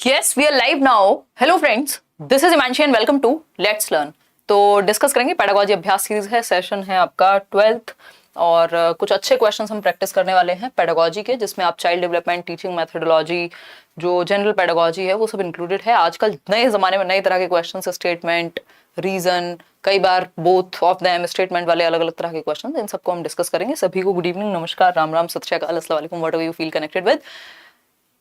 Yes, we are live now. Hello friends, this is Imanshi and welcome to Let's Learn. तो discuss करेंगे pedagogy अभ्यास series है, session है आपका 12th और कुछ अच्छे क्वेश्चंस हम प्रैक्टिस करने वाले हैं पेडागोजी के, जिसमें आप चाइल्ड डेवलपमेंट, टीचिंग मेथोडोलॉजी, जो जनरल पेडागोजी है वो सब इंक्लूडेड है। आजकल नए जमाने में नए तरह के क्वेश्चंस, स्टेटमेंट, रीजन, कई बार बोथ ऑफ देम, स्टेटमेंट वाले अलग अलग तरह के क्वेश्चंस, इन सबको हम डिस्कस करेंगे। सभी को गुड इवनिंग, नमस्कार, राम राम, सत श्री अकाल, अस्सलाम वालेकुम, whatever you feel connected with.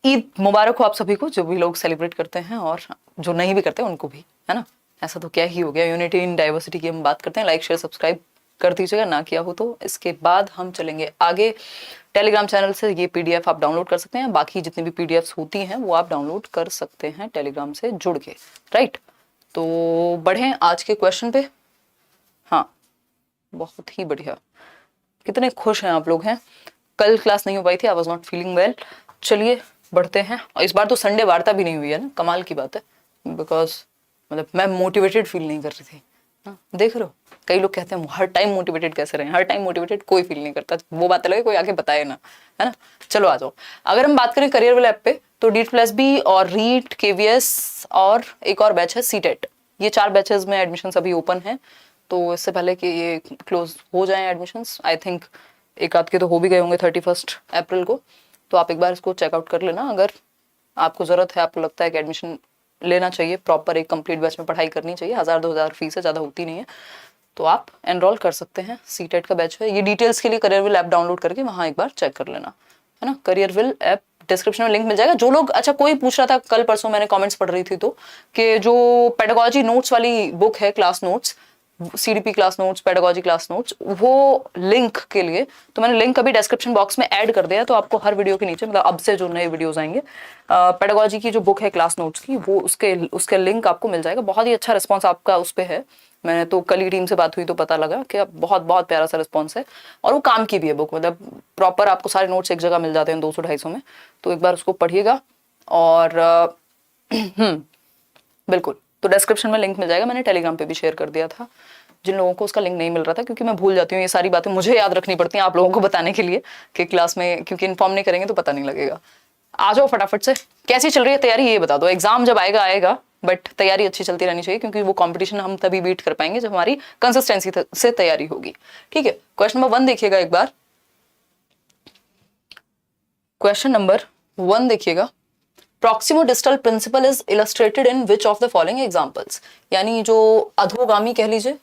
Eid मुबारक हो आप सभी को, जो भी लोग सेलिब्रेट करते हैं और जो नहीं भी करते उनको भी, है ना। ऐसा तो क्या ही हो गया, यूनिटी इन डाइवर्सिटी की हम बात करते हैं। लाइक शेयर सब्सक्राइब कर दीजिएगा, ना किया हो तो। इसके बाद हम चलेंगे आगे। टेलीग्राम चैनल से ये पीडीएफ आप डाउनलोड कर सकते हैं, बाकी जितनी भी पीडीएफ्स होती हैं वो आप डाउनलोड कर सकते हैं टेलीग्राम से जुड़ के, राइट। तो बढ़ें आज के क्वेश्चन पे। हाँ, बहुत ही बढ़िया, कितने खुश हैं आप लोग हैं। कल क्लास नहीं हो पाई थी, I was not feeling well. चलिए बढ़ते हैं। और इस बार तो संडे वार्ता भी नहीं हुई है ना, कमाल की बात है। बिकॉज मतलब मैं मोटिवेटेड फील नहीं कर रही थी ना। देख रहे हो, कई लोग कहते हैं हर टाइम मोटिवेटेड कैसे रहे। हर टाइम मोटिवेटेड कोई फील नहीं करता, वो बात अलग है, कोई आके बताए ना, है ना। चलो आ जाओ। अगर हम बात करें करियर विल ऐप पे, तो DEET+B और रीट, KVS और एक और बैच है CTET, ये 4 बैचेस में एडमिशन अभी ओपन है। तो इससे पहले कि ये क्लोज हो जाए एडमिशंस, आई थिंक एक आध के तो हो भी गए होंगे 31 अप्रैल को, तो आप एक बार इसको चेकआउट कर लेना। अगर आपको ज़रूरत है, आपको लगता है कि एडमिशन लेना चाहिए, प्रॉपर एक कंप्लीट बैच में पढ़ाई करनी चाहिए, 1000-2000 फीस है, ज़्यादा होती नहीं है, तो आप एनरोल कर सकते हैं। CTET का बैच है ये। डिटेल्स के लिए करियर विल ऐप डाउनलोड करके वहाँ एक बार चेक कर लेना, है ना। करियर विल ऐप डिस्क्रिप्शन में लिंक मिल जाएगा। जो लोग, अच्छा कोई पूछ रहा था कल परसों, मैंने कमेंट्स पढ़ रही थी तो, कि जो पेडागोजी नोट्स वाली बुक है, class notes, CDP class notes, pedagogy class notes, वो लिंक के लिए तो मैंने लिंक अभी डिस्क्रिप्शन बॉक्स में ऐड कर दिया। तो आपको हर वीडियो के नीचे, मतलब अब से जो नए वीडियोस आएंगे पेडागोजी की जो बुक है क्लास नोट्स की, वो उसके लिंक आपको मिल जाएगा। बहुत ही अच्छा रिस्पॉन्स आपका उस पर है। मैंने तो कल ही टीम से बात हुई तो पता लगा कि बहुत बहुत प्यारा सा रिस्पॉन्स है। और वो काम की भी है बुक, मतलब प्रॉपर आपको सारे नोट्स एक जगह मिल जाते हैं 200-250 में। तो एक बार उसको पढ़िएगा। और बिल्कुल, तो डिस्क्रिप्शन में लिंक मिल जाएगा। मैंने टेलीग्राम पे भी शेयर कर दिया था जिन लोगों को उसका लिंक नहीं मिल रहा था, क्योंकि मैं भूल जाती हूँ, ये सारी बातें मुझे याद रखनी पड़ती हैं आप लोगों को बताने के लिए कि क्लास में, क्योंकि इन्फॉर्म नहीं करेंगे तो पता नहीं लगेगा। आ जाओ फटाफट से। कैसी चल रही है तैयारी, ये बता दो। एग्जाम जब आएगा आएगा, बट तैयारी अच्छी चलती रहनी चाहिए, क्योंकि वो कंपटीशन हम तभी बीट कर पाएंगे जब हमारी कंसिस्टेंसी से तैयारी होगी, ठीक है। क्वेश्चन नंबर 1 देखिएगा एक बार। क्वेश्चन नंबर 1 देखिएगा। Proximodistal principle is illustrated in which of the following examples. यानी जो अधोगामी कह लीजिए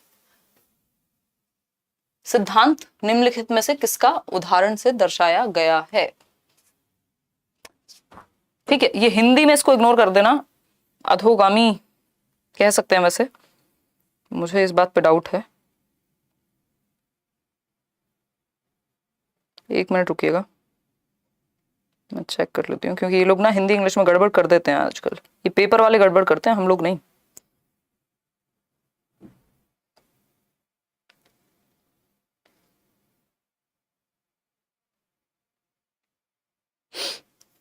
सिद्धांत निम्नलिखित में से किसका उदाहरण से दर्शाया गया है। ठीक है, ये हिंदी में इसको इग्नोर कर देना, अधोगामी कह सकते हैं, वैसे मुझे इस बात पे डाउट है। एक मिनट रुकिएगा, मैं चेक कर लेती हूँ, क्योंकि ये लोग ना हिंदी इंग्लिश में गड़बड़ कर देते हैं आजकल। ये पेपर वाले गड़बड़ करते हैं, हम लोग नहीं।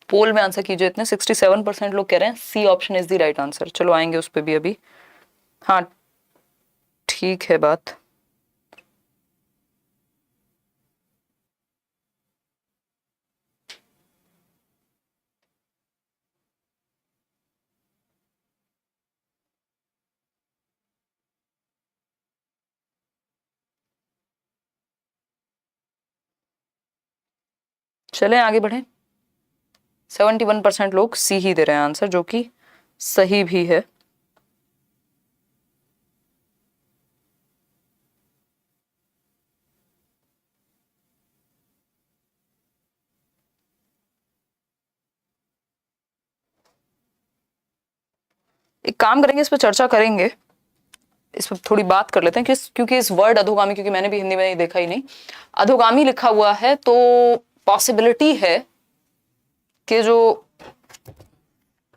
पोल में आंसर कीजिए। इतने 67% लोग कह रहे हैं C option is the right answer. चलो आएंगे उस पर भी अभी। हाँ ठीक है बात। चलें आगे बढ़ें। 71% लोग सी ही दे रहे हैं आंसर, जो कि सही भी है। एक काम करेंगे, इस पर चर्चा करेंगे, इस पर थोड़ी बात कर लेते हैं, क्योंकि इस वर्ड अधोगामी, क्योंकि मैंने भी हिंदी में देखा ही नहीं, अधोगामी लिखा हुआ है, तो पॉसिबिलिटी है कि जो,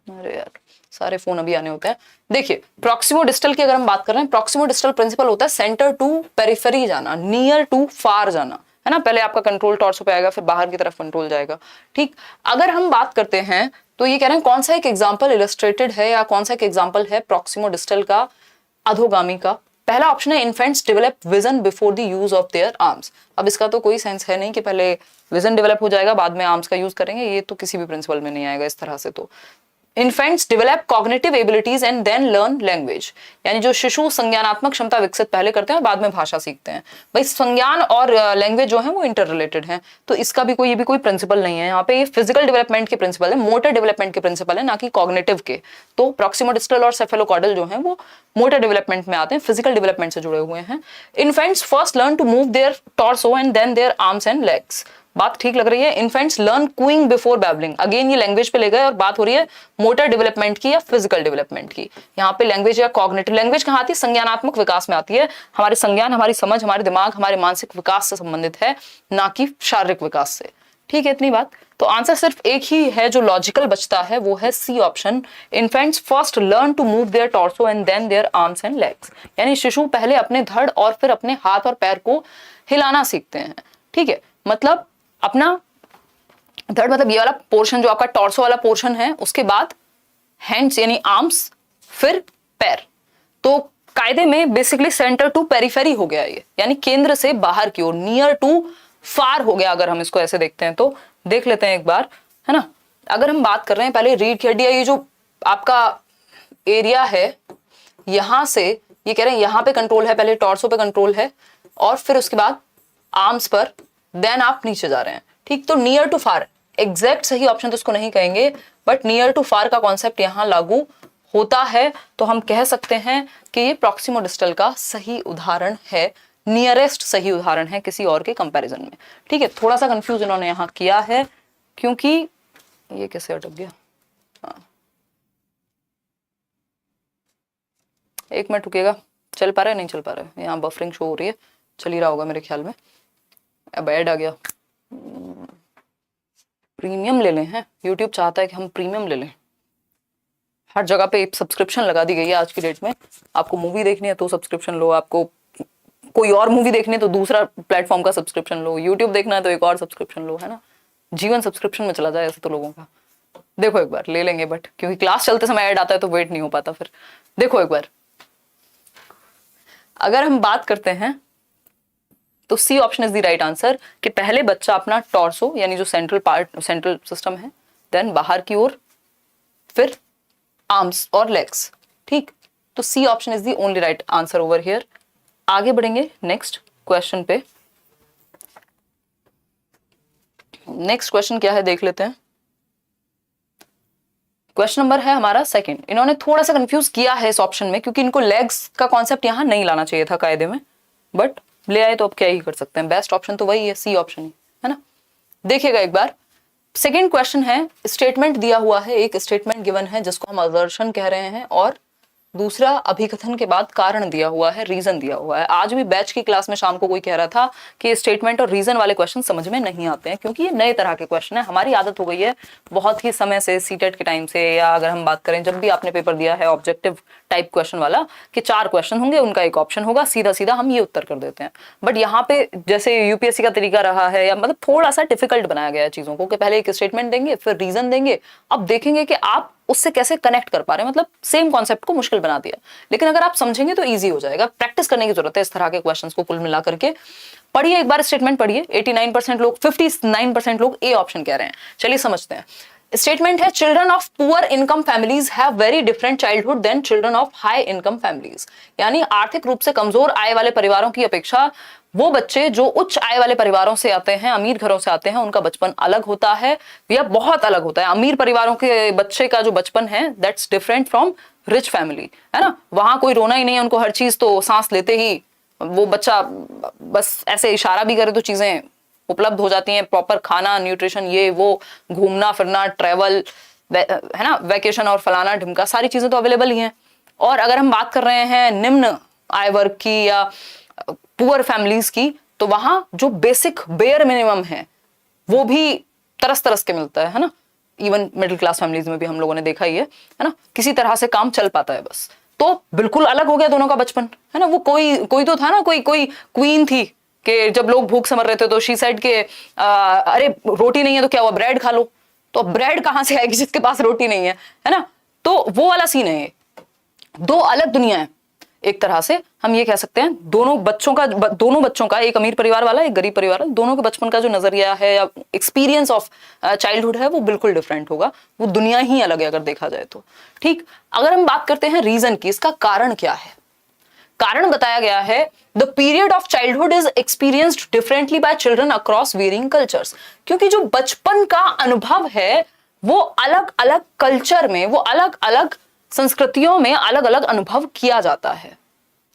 अरे यार सारे फोन अभी आने होते हैं। देखिए, प्रॉक्सिमो डिस्टल की अगर हम बात कर रहे हैं, प्रॉक्सिमो डिस्टल प्रिंसिपल होता है सेंटर टू पेरिफेरी जाना, नियर टू फार जाना, है ना। पहले आपका कंट्रोल टॉर्सो पे आएगा, फिर बाहर की तरफ कंट्रोल जाएगा, ठीक। अगर हम बात करते हैं तो ये कह रहे हैं कौन सा एक एग्जाम्पल इलस्ट्रेटेड है, या कौन सा एक एग्जाम्पल है प्रॉक्सिमो डिस्टल का अधोगामी का। पहला ऑप्शन है infants develop vision before the use of their arms. अब इसका तो कोई सेंस है नहीं कि पहले विजन डेवलप हो जाएगा बाद में आर्म्स का यूज करेंगे, ये तो किसी भी प्रिंसिपल में नहीं आएगा इस तरह से। तो infants develop cognitive abilities and then learn language, यानी जो शिशु संज्ञानात्मक क्षमता विकसित पहले करते हैं और बाद में भाषा सीखते हैं। भाई संज्ञान और लैंग्वेज जो है वो इंटर रिलेटेड है, तो इसका भी कोई, ये भी कोई प्रिंसिपल नहीं है यहाँ पे, ये फिजिकल डेवलपमेंट के प्रिंसिपल है, मोटर डेवलपमेंट के प्रिंसिपल है, ना कि कॉग्निटिव के। तो प्रॉक्सिमोडिस्टल और सेफेलोकॉर्डल जो है वो मोटर डेवलपमेंट में आते हैं, फिजिकल डेवलपमेंट से जुड़े हुए हैं। Infants first learn to move their torso and then their arms and legs, बात ठीक लग रही है। Infants learn cooing before babbling, again ये लैंग्वेज पे ले गए और बात हो रही है मोटर डेवलपमेंट की या फिजिकल डेवलपमेंट की। यहाँ पे लैंग्वेज या कॉग्निटिव, लैंग्वेज कहाँ आती है, संज्ञानात्मक विकास में आती है, हमारे संज्ञान, हमारी समझ, हमारे दिमाग, हमारे मानसिक विकास से संबंधित है, ना कि शारीरिक विकास से। ठीक है, इतनी बात। तो आंसर सिर्फ एक ही है जो लॉजिकल बचता है, वो है C option. Infants first learn to move their torso and then their arms and legs, यानी शिशु पहले अपने धड़ और फिर अपने हाथ और पैर को हिलाना सीखते हैं। ठीक है, मतलब अपना धड़ मतलब ये वाला पोर्शन जो आपका टॉर्सो वाला पोर्शन है, उसके बाद हैंड्स यानी आर्म्स, फिर पैर। तो कायदे में बेसिकली सेंटर टू पेरिफेरी हो गया ये, यानी केंद्र से बाहर की ओर, नियर टू फार हो गया, अगर हम इसको ऐसे देखते हैं तो। देख लेते हैं एक बार, है ना। अगर हम बात कर रहे हैं पहले रीढ़ की हड्डी, ये जो आपका एरिया है यहां से, ये कह रहे हैं यहां पे कंट्रोल है, पहले टॉर्सो पे कंट्रोल है और फिर उसके बाद आर्म्स पर, देन आप नीचे जा रहे हैं। ठीक, तो नियर टू फार, एग्जैक्ट सही ऑप्शन तो इसको नहीं कहेंगे, बट नियर टू फार का कॉन्सेप्ट यहां लागू होता है, तो हम कह सकते हैं कि ये प्रॉक्सिमोडिस्टल का सही उदाहरण है, नियरेस्ट सही उदाहरण है किसी और के कंपैरिजन में। ठीक है, थोड़ा सा कंफ्यूज इन्होंने यहां किया है, क्योंकि ये कैसे अटक गया, हाँ। एक मिनट रुकिएगा, चल पा रहा है, नहीं चल पा रहा है, यहाँ बफरिंग शो हो रही है, चल ही रहा होगा मेरे ख्याल में। अब ऐड आ गया, प्रीमियम ले लें हैं, यूट्यूब चाहता है कि हम प्रीमियम ले लें। हर जगह पे सब्सक्रिप्शन लगा दी गई है आज की डेट में, आपको मूवी देखनी है तो सब्सक्रिप्शन लो, आपको कोई और मूवी देखनी है तो दूसरा प्लेटफॉर्म का सब्सक्रिप्शन लो, यूट्यूब देखना है तो एक और सब्सक्रिप्शन लो, है ना। जीवन सब्सक्रिप्शन में चला जाए ऐसे तो लोगों का। देखो एक बार ले लेंगे, बट क्योंकि क्लास चलते समय ऐड आता है तो वेट नहीं हो पाता फिर। देखो एक बार, अगर हम बात करते हैं तो C option is the right answer, कि पहले बच्चा अपना टॉर्सो यानी जो सेंट्रल पार्ट, सेंट्रल सिस्टम है, देन बाहर की ओर, फिर आर्म्स और लेग्स। ठीक, तो C option is the only right answer over here. आगे बढ़ेंगे नेक्स्ट क्वेश्चन पे। नेक्स्ट क्वेश्चन क्या है देख लेते हैं। क्वेश्चन नंबर है हमारा सेकंड। इन्होंने थोड़ा सा कंफ्यूज किया है इस ऑप्शन में, क्योंकि इनको लेग्स का कॉन्सेप्ट यहां नहीं लाना चाहिए था कायदे में, बट ले आए तो अब क्या ही कर सकते हैं, बेस्ट ऑप्शन तो वही है, सी ऑप्शन ही है ना। देखिएगा एक बार, सेकंड क्वेश्चन है, स्टेटमेंट दिया हुआ है, एक स्टेटमेंट गिवन है जिसको हम असर्शन कह रहे हैं, और दूसरा अभिकथन के बाद कारण दिया हुआ है, रीजन दिया हुआ है। आज भी बैच की क्लास में शाम को कोई कह रहा था कि स्टेटमेंट और रीजन वाले क्वेश्चन समझ में नहीं आते हैं, क्योंकि ये नए तरह के क्वेश्चन है। हमारी आदत हो गई है बहुत ही समय से, सीटेट के टाइम से, या अगर हम बात करें जब भी आपने पेपर दिया है ऑब्जेक्टिव टाइप क्वेश्चन वाला, कि 4 क्वेश्चन होंगे, उनका एक ऑप्शन होगा, सीधा सीधा हम ये उत्तर कर देते हैं। बट यहाँ पे जैसे यूपीएससी का तरीका रहा है, या मतलब थोड़ा सा डिफिकल्ट बनाया गया है चीजों को, कि पहले एक स्टेटमेंट देंगे, फिर रीजन देंगे, अब देखेंगे कि आप उससे कैसे कनेक्ट कर पा रहे हैं, मतलब सेम कॉन्सेप्ट को मुश्किल बना दिया। लेकिन अगर आप समझेंगे तो इजी हो जाएगा। प्रैक्टिस करने की जरूरत है इस तरह के क्वेश्चंस को कुल मिला करके। पढ़िए एक बार स्टेटमेंट पढ़िए। 89% लोग, 59% लोग ए ऑप्शन कह रहे हैं। चलिए समझते हैं। स्टेटमेंट है, children of poor income families have very different childhood than children of high income families. यानी आर्थिक रूप से कमजोर आय वाले परिवारों की अपेक्षा वो बच्चे जो उच्च आय वाले परिवारों से आते हैं, अमीर घरों से आते हैं, उनका बचपन अलग होता है, या बहुत अलग होता है। अमीर परिवारों के बच्चे का जो बचपन है that's different from rich family, है ना। वहां कोई रोना ही नहीं है, उनको हर चीज तो सांस लेते ही वो बच्चा बस ऐसे इशारा भी करे तो चीजें उपलब्ध हो जाती हैं, प्रॉपर खाना, न्यूट्रिशन, ये वो, घूमना फिरना, ट्रेवल, है ना, वैकेशन और फलाना ढिमका, सारी चीजें तो अवेलेबल ही हैं। और अगर हम बात कर रहे हैं निम्न आय वर्ग की या पुअर फैमिलीज की, तो वहां जो बेसिक बेयर मिनिमम है वो भी तरस तरस के मिलता है ना। इवन मिडिल क्लास फैमिलीज में भी हम लोगों ने देखा ही है ना, किसी तरह से काम चल पाता है बस। तो बिल्कुल अलग हो गया दोनों का बचपन, है ना। वो कोई तो था ना, कोई क्वीन थी कि जब लोग भूख समर रहे थे तो शी सेड के अरे रोटी नहीं है तो क्या हुआ, ब्रेड खा लो। तो ब्रेड कहां से आएगी जिसके पास रोटी नहीं है ना। तो वो वाला सीन है, दो अलग दुनिया है। एक तरह से हम ये कह सकते हैं दोनों बच्चों का, एक अमीर परिवार वाला एक गरीब परिवार वाला, दोनों के बचपन का जो नजरिया है या एक्सपीरियंस ऑफ चाइल्डहुड है वो बिल्कुल डिफरेंट होगा, वो दुनिया ही अलग है अगर देखा जाए तो। ठीक, अगर हम बात करते हैं रीजन की, इसका कारण क्या है, कारण बताया गया है the period of childhood is experienced differently by children across varying cultures. क्योंकि जो बचपन का अनुभव है वो अलग अलग कल्चर में, वो अलग अलग संस्कृतियों में अलग अलग अनुभव किया जाता है।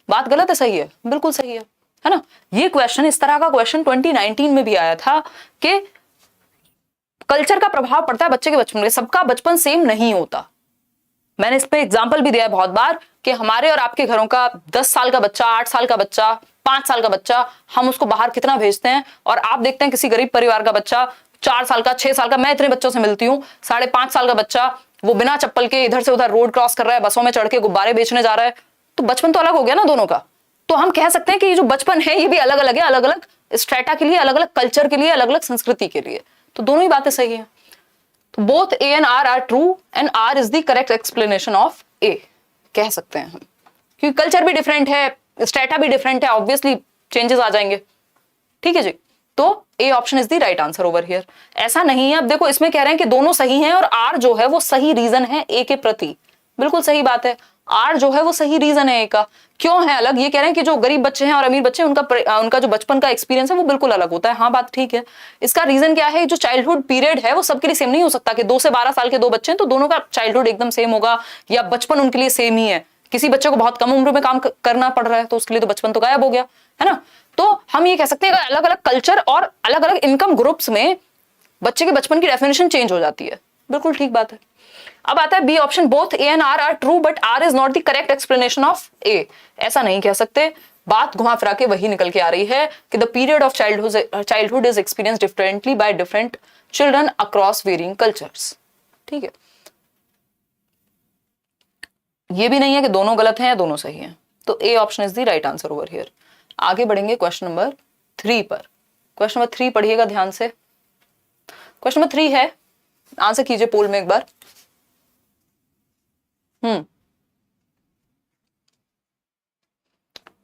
बात गलत है, सही है? बिल्कुल सही है ना? ये क्वेश्चन, इस तरह का क्वेश्चन 2019 में भी आया था कि कल्चर का प्रभाव पड़ता है बच्चे के बचपन में, सबका बचपन सेम नहीं होता। मैंने इस पे एग्जाम्पल भी दिया है बहुत बार कि हमारे और आपके घरों का 10 साल का बच्चा, 8 साल का बच्चा, 5 साल का बच्चा, हम उसको बाहर कितना भेजते हैं, और आप देखते हैं किसी गरीब परिवार का बच्चा 4 साल का, 6 साल का, मैं इतने बच्चों से मिलती हूँ, 5.5 साल का बच्चा वो बिना चप्पल के इधर से उधर रोड क्रॉस कर रहा है, बसों में चढ़ के गुब्बारे बेचने जा रहा है, तो बचपन तो अलग हो गया ना दोनों का। तो हम कह सकते हैं कि ये जो बचपन है ये भी अलग अलग है, अलग अलग स्ट्रेटा के लिए, अलग अलग कल्चर के लिए, अलग अलग संस्कृति के लिए। तो दोनों ही बातें सही है। तो both A and R are true and R is the correct explanation of A, कह सकते हैं हम, क्योंकि कल्चर भी डिफरेंट है, स्ट्रेटा भी डिफरेंट है, ऑब्वियसली चेंजेस आ जाएंगे। ठीक है जी, तो ए option is the right answer over here. ऐसा नहीं है, अब देखो इसमें कह रहे हैं कि दोनों सही हैं और आर जो है वो सही रीजन है ए के प्रति, बिल्कुल सही बात है। आर जो है वो सही रीजन है ए का। क्यों है अलग? ये कह रहे हैं कि जो गरीब बच्चे हैं और अमीर बच्चे हैं उनका जो बचपन का एक्सपीरियंस है वो बिल्कुल अलग होता है। हाँ, बात ठीक है। इसका रीजन क्या है? जो चाइल्डहुड पीरियड है वो सबके लिए सेम नहीं हो सकता कि 2 से 12 साल के 2 बच्चे हैं तो दोनों का चाइल्डहुड एकदम सेम होगा, या बचपन उनके लिए सेम ही है। किसी बच्चे को बहुत कम उम्र में काम करना पड़ रहा है तो उसके लिए तो बचपन तो गायब हो गया, है ना? तो हम ये कह सकते हैं अलग अलग कल्चर और अलग अलग इनकम ग्रुप्स में बच्चे के बचपन की डेफिनेशन चेंज हो जाती है। बिल्कुल ठीक बात है। अब आता है B option, both A and R are true but R is not the correct explanation of A. ऐसा नहीं कह सकते, बात घुमा फिरा के वही निकल के आ रही है कि the period of childhood is experience differently by different children across varying cultures. ठीक है, ये भी नहीं है कि दोनों गलत हैं या दोनों सही हैं। तो ए option is the right answer over here. आगे बढ़ेंगे क्वेश्चन नंबर 3 पर। क्वेश्चन नंबर 3 पढ़िएगा ध्यान से। क्वेश्चन नंबर 3 है, आंसर कीजिए पोल में एक बार।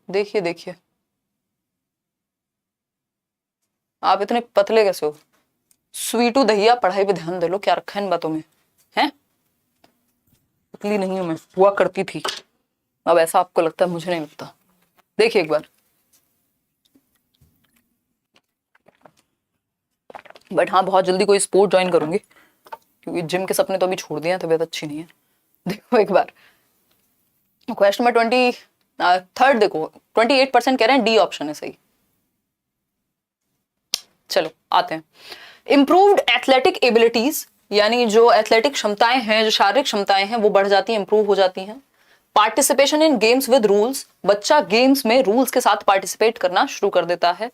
देखिए देखिए, आप इतने पतले कैसे हो? स्वीटू दहिया, पढ़ाई पे ध्यान दे लो, क्या रखा है इन बातों में? हैं? पतली नहीं हूं मैं, हुआ करती थी, अब ऐसा आपको लगता है, मुझे नहीं लगता। देखिए एक बार, बट हाँ बहुत जल्दी कोई स्पोर्ट ज्वाइन करूंगी क्योंकि जिम के सपने तो अभी छोड़ दिए हैं, तबीयत अच्छी नहीं है। देखो एक बार क्वेश्चन नंबर 23 देखो, 28% कह रहे हैं डी ऑप्शन है सही। चलो आते हैं। इंप्रूव्ड एथलेटिक एबिलिटीज, यानी जो एथलेटिक क्षमताएं हैं, जो शारीरिक क्षमताएं हैं वो बढ़ जाती हैं, इंप्रूव हो जाती हैं। Participation in games with rules, बच्चा गेम्स में रूल्स के साथ पार्टिसिपेट करना शुरू कर देता है।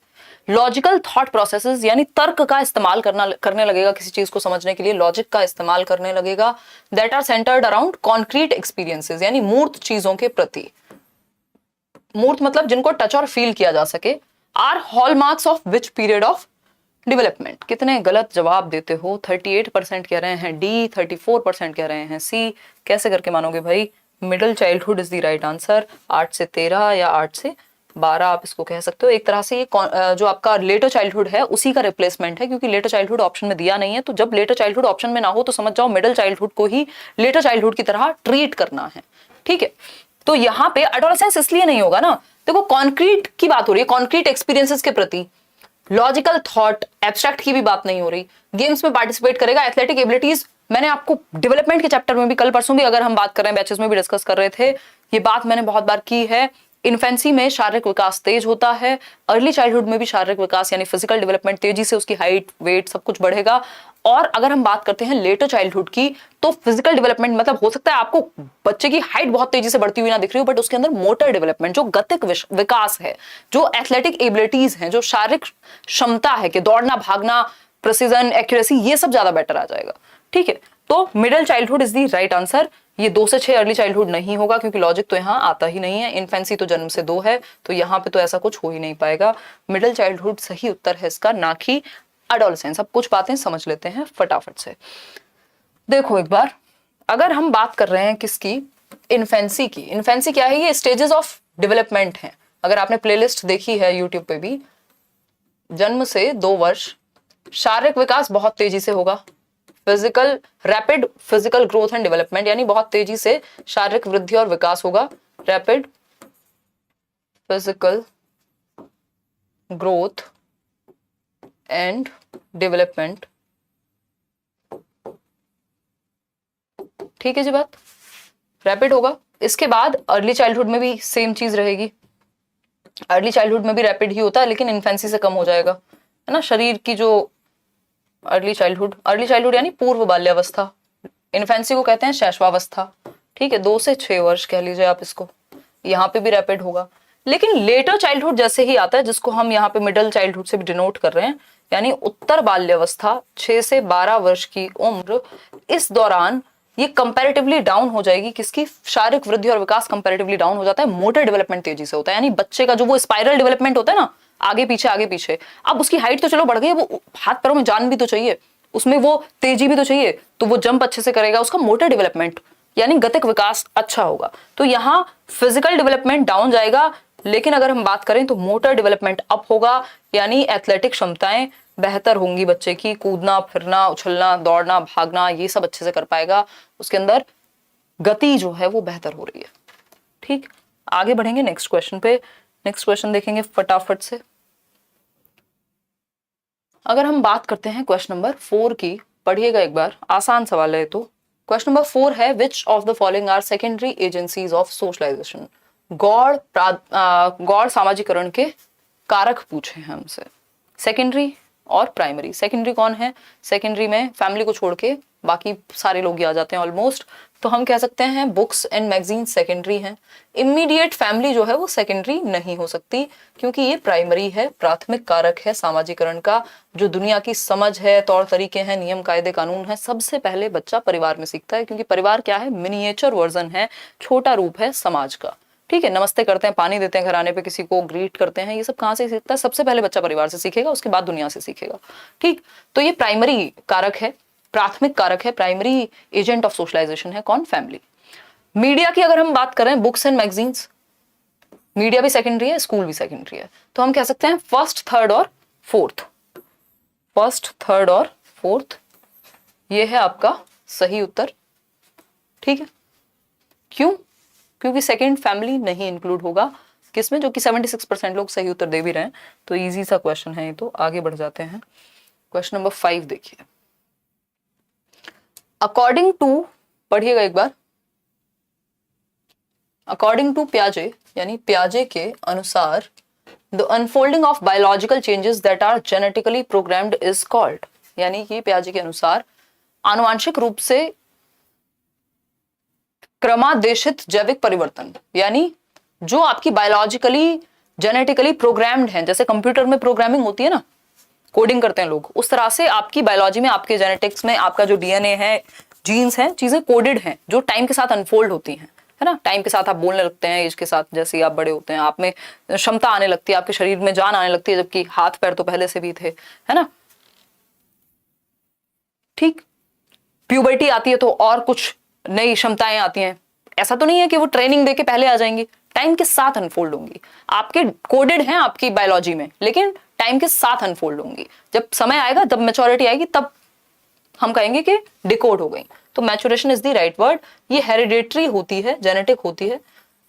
लॉजिकल थॉट प्रोसेसेस, यानी तर्क का इस्तेमाल करने लगेगा, किसी चीज को समझने के लिए लॉजिक का इस्तेमाल करने लगेगा। That are centred around concrete experiences, यानी मूर्त चीजों के प्रति, मूर्त मतलब जिनको टच और फील किया जा सके। Are hallmarks of which period of development. कितने गलत जवाब देते हो? 38% कह रहे हैं डी, 34% कह रहे हैं सी। कैसे करके मानोगे भाई? Middle childhood is the right answer. 8 से 13 या 8 से 12 आप इसको कह सकते हो। एक तरह से ये जो आपका लेटर चाइल्डहुड है उसी का रिप्लेसमेंट है, क्योंकि लेटर चाइल्डहुड ऑप्शन में दिया नहीं है। तो जब लेटर चाइल्डहुड ऑप्शन में ना हो तो समझ जाओ मिडिल चाइल्डहुड को ही लेटर चाइल्डहुड की तरह ट्रीट करना है। ठीक है, तो यहाँ पे एडोलेसेंस इसलिए नहीं होगा ना, देखो कॉन्क्रीट की बात हो रही है, कॉन्क्रीट एक्सपीरियंसेस के प्रति। लॉजिकल थॉट, एब्स्ट्रैक्ट की भी बात नहीं हो रही। गेम्स में पार्टिसिपेट करेगा। एथलेटिक एबिलिटीज मैंने आपको डेवलपमेंट के चैप्टर में भी, कल परसों भी अगर हम बात कर रहे हैं, बैचेस में भी डिस्कस कर रहे थे, ये बात मैंने बहुत बार की है। इन्फेंसी में शारीरिक विकास तेज होता है, अर्ली चाइल्डहुड में भी शारीरिक विकास यानी फिजिकल डेवलपमेंट तेजी से, उसकी हाइट, वेट सब कुछ बढ़ेगा। और अगर हम बात करते हैं लेटर चाइल्डहुड की, तो फिजिकल डेवलपमेंट मतलब हो सकता है आपको बच्चे की हाइट बहुत तेजी से बढ़ती हुई ना दिख रही हो, बट उसके अंदर मोटर डेवलपमेंट, जो गतिक विकास है, जो एथलेटिक एबिलिटीज हैं, जो शारीरिक क्षमता है कि दौड़ना, भागना, प्रिसीजन, एक्यूरेसी, ये सब ज्यादा बेटर आ जाएगा। ठीक है, तो middle childhood is the right answer. ये 2 से 6 अर्ली चाइल्डहुड नहीं होगा, क्योंकि लॉजिक तो यहाँ आता ही नहीं है। इन्फेंसी तो जन्म से 2 है, तो यहाँ पे तो ऐसा कुछ हो ही नहीं पाएगा। मिडिल चाइल्डहुड सही उत्तर है इसका, ना कि एडोलेसेंस। अब कुछ बातें समझ लेते हैं फटाफट से। देखो एक बार, अगर हम बात कर रहे हैं किसकी, इन्फेंसी की। इन्फेंसी क्या है? ये स्टेजेस ऑफ डेवलपमेंट है। अगर आपने प्लेलिस्ट देखी है यूट्यूब पे भी, जन्म से 2 वर्ष शारीरिक विकास बहुत तेजी से होगा, physical rapid physical growth and development, यानी बहुत तेजी से शारीरिक वृद्धि और विकास होगा, rapid physical growth and development. ठीक है जी बात, रैपिड होगा। इसके बाद अर्ली चाइल्डहुड में भी सेम चीज रहेगी, अर्ली चाइल्डहुड में भी रैपिड ही होता है लेकिन इन्फेंसी से कम हो जाएगा, है ना। शरीर की जो अर्ली चाइल्डहुड यानी पूर्व बाल्यावस्था, इन्फेंसी को कहते हैं शैशवावस्था। ठीक है, 2 से 6 वर्ष कह लीजिए आप इसको, यहाँ पे भी रैपिड होगा। लेकिन लेटर चाइल्डहुड जैसे ही आता है, जिसको हम यहाँ पे मिडिल चाइल्डहुड से भी डिनोट कर रहे हैं, यानी उत्तर बाल्यावस्था 6 से 12 वर्ष की उम्र, इस दौरान ये कंपैरेटिवली डाउन हो जाएगी। किसकी? शारीरिक वृद्धि और विकास कंपैरेटिवली डाउन हो जाता है, मोटर डेवलपमेंट तेजी से होता है। यानी बच्चे का जो वो स्पाइरल डेवलपमेंट होता है ना, आगे पीछे, अब उसकी हाइट तो चलो बढ़ गई, वो हाथ पैरों में जान भी तो चाहिए, उसमें वो तेजी भी तो चाहिए, तो वो जंप अच्छे से करेगा, उसका मोटर डेवलपमेंट यानी गतिक विकास अच्छा होगा। तो यहाँ फिजिकल डेवलपमेंट डाउन जाएगा, लेकिन अगर हम बात करें तो मोटर डेवलपमेंट अप होगा, यानी एथलेटिक क्षमताएं बेहतर होंगी बच्चे की, कूदना फिरना उछलना दौड़ना भागना ये सब अच्छे से कर पाएगा, उसके अंदर गति जो है वो बेहतर हो रही है। ठीक, आगे बढ़ेंगे नेक्स्ट क्वेश्चन पे। नेक्स्ट क्वेश्चन देखेंगे फटाफट से। अगर हम बात करते हैं क्वेश्चन नंबर 4 की, पढ़िएगा एक बार, आसान सवाल है तो। क्वेश्चन नंबर 4 है, which of the following are secondary agencies of socialization. गौड़ सामाजिकरण के कारक पूछे हैं हमसे, सेकेंडरी और प्राइमरी। सेकेंडरी कौन है? सेकेंडरी में फैमिली को छोड़ के बाकी सारे लोग ही आ जाते हैं ऑलमोस्ट, तो हम कह सकते हैं बुक्स एंड मैगजीन सेकेंडरी हैं। इमीडिएट फैमिली जो है वो सेकेंडरी नहीं हो सकती, क्योंकि ये प्राइमरी है, प्राथमिक कारक है सामाजिकरण का। जो दुनिया की समझ है, तौर तरीके हैं, नियम कायदे कानून है, सबसे पहले बच्चा परिवार में सीखता है, क्योंकि परिवार क्या है? मिनिएचर वर्जन है, छोटा रूप है समाज का। ठीक है, नमस्ते करते हैं, पानी देते हैं घर आने पे, किसी को ग्रीट करते हैं, ये सब कहाँ से सीखता है? सबसे पहले बच्चा परिवार से सीखेगा, उसके बाद दुनिया से सीखेगा। ठीक, तो ये प्राइमरी कारक है, प्राथमिक कारक है, प्राइमरी एजेंट ऑफ सोशलाइजेशन है कौन? फैमिली। मीडिया की अगर हम बात करें, बुक्स एंड मैगजीन्स, मीडिया भी सेकेंडरी है, स्कूल भी सेकेंडरी है, तो हम कह सकते हैं फर्स्ट थर्ड और फोर्थ। फर्स्ट थर्ड और फोर्थ, ये है आपका सही उत्तर। ठीक है, क्यों? क्योंकि सेकंड फैमिली नहीं इंक्लूड होगा किसमें, जो कि 76% लोग सही उत्तर दे भी रहे हैं, तो इजी सा क्वेश्चन है ये। तो आगे बढ़ जाते हैं, क्वेश्चन नंबर 5 देखिए। अकॉर्डिंग टू, पढ़िएगा एक बार, अकॉर्डिंग टू पियाजे, यानी पियाजे के अनुसार, the unfolding of biological changes that are genetically programmed is called, यानी कि पियाजे के अनुसार आनुवांशिक रूप से क्रमादेशित जैविक परिवर्तन, यानी जो आपकी बायोलॉजिकली जेनेटिकली प्रोग्राम्ड है, जैसे कंप्यूटर में प्रोग्रामिंग होती है ना, कोडिंग करते हैं लोग, उस तरह से आपकी बायोलॉजी में, आपके जेनेटिक्स में, आपका जो डीएनए है, जीन्स हैं, चीजें कोडेड हैं, जो टाइम के साथ अनफोल्ड होती हैं, है ना। टाइम के साथ आप बोलने लगते हैं, एज के साथ जैसे ही आप बड़े होते हैं, आप में क्षमता आने लगती है, आपके शरीर में जान आने लगती है, जबकि हाथ पैर तो पहले से भी थे, है ना। ठीक, प्यूबर्टी आती है तो और कुछ नई क्षमताएं आती हैं। ऐसा तो नहीं है कि वो ट्रेनिंग देके पहले आ जाएंगी, टाइम के साथ अनफोल्ड होंगी। आपके कोडेड हैं आपकी बायोलॉजी में, लेकिन टाइम के साथ अनफोल्ड होंगी। जब समय आएगा, जब मैच्योरिटी आएगी, तब हम कहेंगे कि डिकोड हो गई। तो maturation is the right word. ये हेरिडेटरी होती है, जेनेटिक होती है,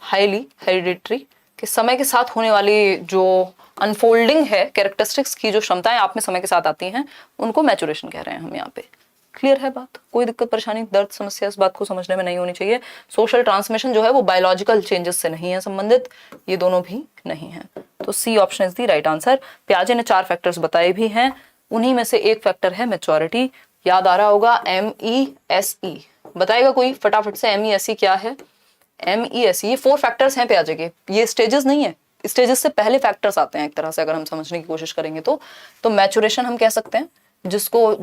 हाईली हेरिडेटरी, कि समय के साथ होने वाली जो अनफोल्डिंग है, कैरेक्टरिस्टिक्स की जो क्षमताएं आप में समय के साथ आती हैं, उनको मैच्योरेशन कह रहे हैं हम यहाँ पे। क्लियर है बात? कोई दिक्कत परेशानी दर्द समस्या इस बात को समझने में नहीं होनी चाहिए। सोशल ट्रांसमिशन जो है वो बायोलॉजिकल चेंजेस से नहीं है संबंधित, ये दोनों भी नहीं है। तो C option is the right answer. पियाजे ने 4 फैक्टर्स बताए भी हैं, उन्हीं में से एक फैक्टर है मैच्योरिटी। याद आ रहा होगा MESE, बताएगा कोई फटाफट से MESE क्या है? MESE, ये 4 फैक्टर्स हैं पियाजे के, ये स्टेजेस नहीं है, स्टेजेस से पहले फैक्टर्स आते हैं एक तरह से, अगर हम समझने की कोशिश करेंगे तो मैच्योरेशन हम कह सकते हैं, जिसको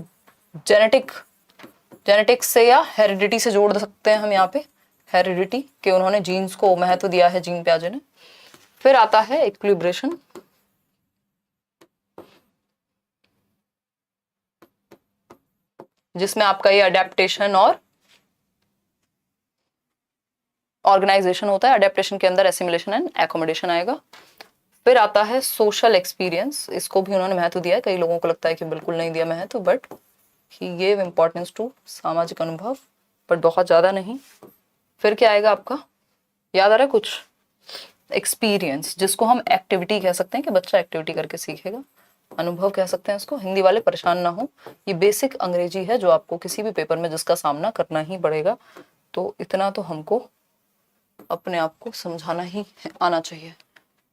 जेनेटिक्स से या हेरिडिटी से जोड़ सकते हैं हम यहाँ पे, हेरिडिटी के उन्होंने जीन्स को महत्व दिया है, जीन पियाजे ने। फिर आता है इक्विलिब्रेशन, जिसमें आपका ये अडेप्टेशन और ऑर्गेनाइजेशन होता है, अडेप्टेशन के अंदर एसिमिलेशन एंड एकोमोडेशन आएगा। फिर आता है सोशल एक्सपीरियंस, इसको भी उन्होंने महत्व दिया है, कई लोगों को लगता है कि बिल्कुल नहीं दिया महत्व, but he gave importance to सामाजिक अनुभव, बट बहुत ज्यादा नहीं। फिर क्या आएगा आपका, याद आ रहा है कुछ, एक्सपीरियंस, जिसको हम एक्टिविटी कह सकते हैं कि बच्चा एक्टिविटी करके सीखेगा, अनुभव कह सकते हैं इसको। हिंदी वाले परेशान ना हो, ये बेसिक अंग्रेजी है जो आपको किसी भी पेपर में जिसका सामना करना ही पड़ेगा, तो इतना तो हमको अपने आप को समझाना ही आना चाहिए,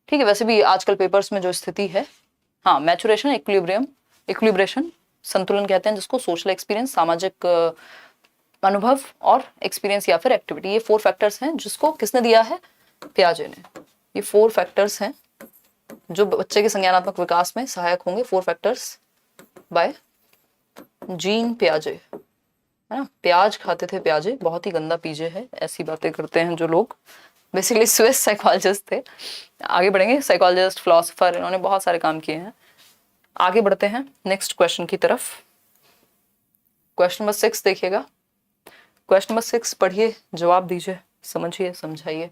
ठीक है। वैसे भी आजकल पेपर्स में जो स्थिति है, हाँ, मैचुरेशन, इक्विलिब्रियम, इक्विलिब्रेशन, संतुलन कहते हैं जिसको, सोशल एक्सपीरियंस, सामाजिक अनुभव, और एक्सपीरियंस या फिर एक्टिविटी, ये 4 फैक्टर्स हैं जिसको किसने दिया है, पियाजे ने। ये 4 फैक्टर्स हैं जो बच्चे के संज्ञानात्मक विकास में सहायक होंगे, 4 फैक्टर्स बाय जीन पियाजे, है ना। प्याज खाते थे पियाजे, बहुत ही गंदा पीजे है, ऐसी बातें करते हैं जो लोग, बेसिकली स्विस साइकोलॉजिस्ट थे। आगे बढ़ेंगे, साइकोलॉजिस्ट, फिलोसोफर, इन्होंने बहुत सारे काम किए हैं। आगे बढ़ते हैं नेक्स्ट क्वेश्चन की तरफ। क्वेश्चन नंबर 6 देखिएगा। क्वेश्चन नंबर 6 पढ़िए, जवाब दीजिए, समझिए, समझाइए,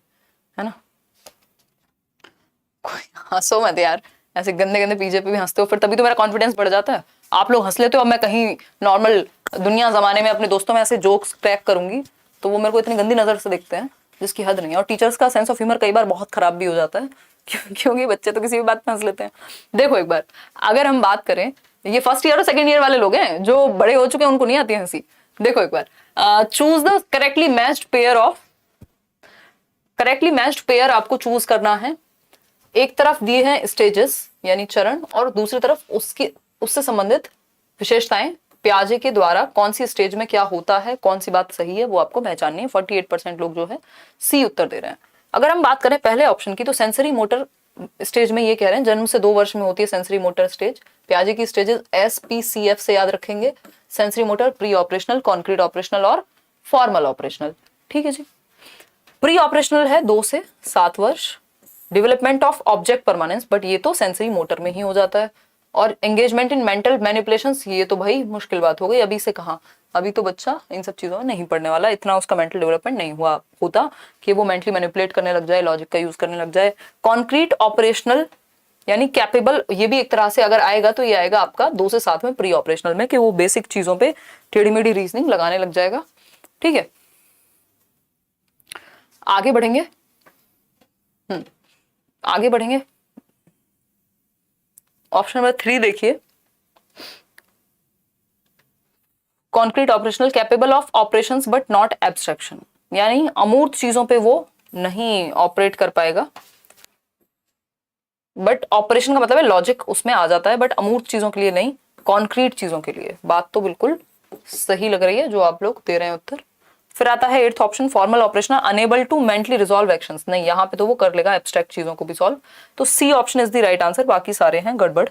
है ना। हंसो मत यार, ऐसे गंदे गंदे पीजे पे भी हंसते हो, फिर तभी तो मेरा कॉन्फिडेंस बढ़ जाता है। आप लोग हंस लेते हो, अब मैं कहीं नॉर्मल दुनिया जमाने में अपने दोस्तों में ऐसे जोक्स क्रैक करूंगी तो वो मेरे को इतनी गंदी नजर से देखते हैं जिसकी हद नहीं है। और टीचर्स का सेंस ऑफ ह्यूमर कई बार बहुत खराब भी हो जाता है क्योंकि बच्चे तो किसी भी बात में हंस लेते हैं। देखो एक बार, अगर हम बात करें, ये फर्स्ट ईयर और सेकंड ईयर वाले लोग हैं, जो बड़े हो चुके हैं उनको नहीं आती हंसी। देखो एक बार, choose the correctly matched pair of, correctly matched pair आपको चूज करना है। एक तरफ दिए हैं स्टेजेस यानी चरण, और दूसरी तरफ उससे संबंधित विशेषताएं, पियाजे के द्वारा कौन सी स्टेज में क्या होता है, कौन सी बात सही है, वो आपको पहचाननी है। 48% लोग जो है सी उत्तर दे रहे हैं। अगर हम बात करें पहले ऑप्शन की, तो सेंसरी मोटर स्टेज में ये कह रहे हैं जन्म से 2 वर्ष में होती है सेंसरी मोटर स्टेज। पियाजे की स्टेजेस SPCF से याद रखेंगे, sensory motor, pre operational, concrete operational और फॉर्मल ऑपरेशनल, ठीक है जी। प्री ऑपरेशनल है 2 से 7 वर्ष, development of object permanence, but ये तो सेंसरी मोटर में ही हो जाता है। और एंगेजमेंट इन मेंटल मैनिपुलेशंस, ये तो भाई मुश्किल बात हो गई, अभी से कहाँ, अभी तो बच्चा इन सब चीजों में नहीं पढ़ने वाला, इतना उसका मेंटल डेवलपमेंट नहीं हुआ होता कि वो मेंटली मैनिपुलेट करने लग जाए, लॉजिक का यूज करने लग जाए। कॉन्क्रीट ऑपरेशनल यानी कैपेबल, ये भी एक तरह से अगर आएगा तो ये आएगा आपका 2 से 7 में प्री ऑपरेशनल में, कि वो बेसिक चीजों पे टेढ़ी मेढ़ी रीजनिंग लगाने लग जाएगा, ठीक है। आगे बढ़ेंगे, आगे बढ़ेंगे, ऑप्शन नंबर 3 देखिए, concrete operational, capable of operations but not abstraction, यानी अमूर्त चीजों पे वो नहीं ऑपरेट कर पाएगा, बट ऑपरेशन का मतलब है लॉजिक उसमें आ जाता है, बट अमूर्त चीजों के लिए नहीं, कॉन्क्रीट चीजों के लिए। बात तो बिल्कुल सही लग रही है जो आप लोग दे रहे हैं उत्तर। फिर आता है 8th option, formal operation, enable to mentally resolve actions, नहीं यहाँ पे तो वो कर लेगा एब्स्ट्रैक्ट चीजों को भी सॉल्व, तो C option is the right answer, बाकी सारे हैं गड़बड़।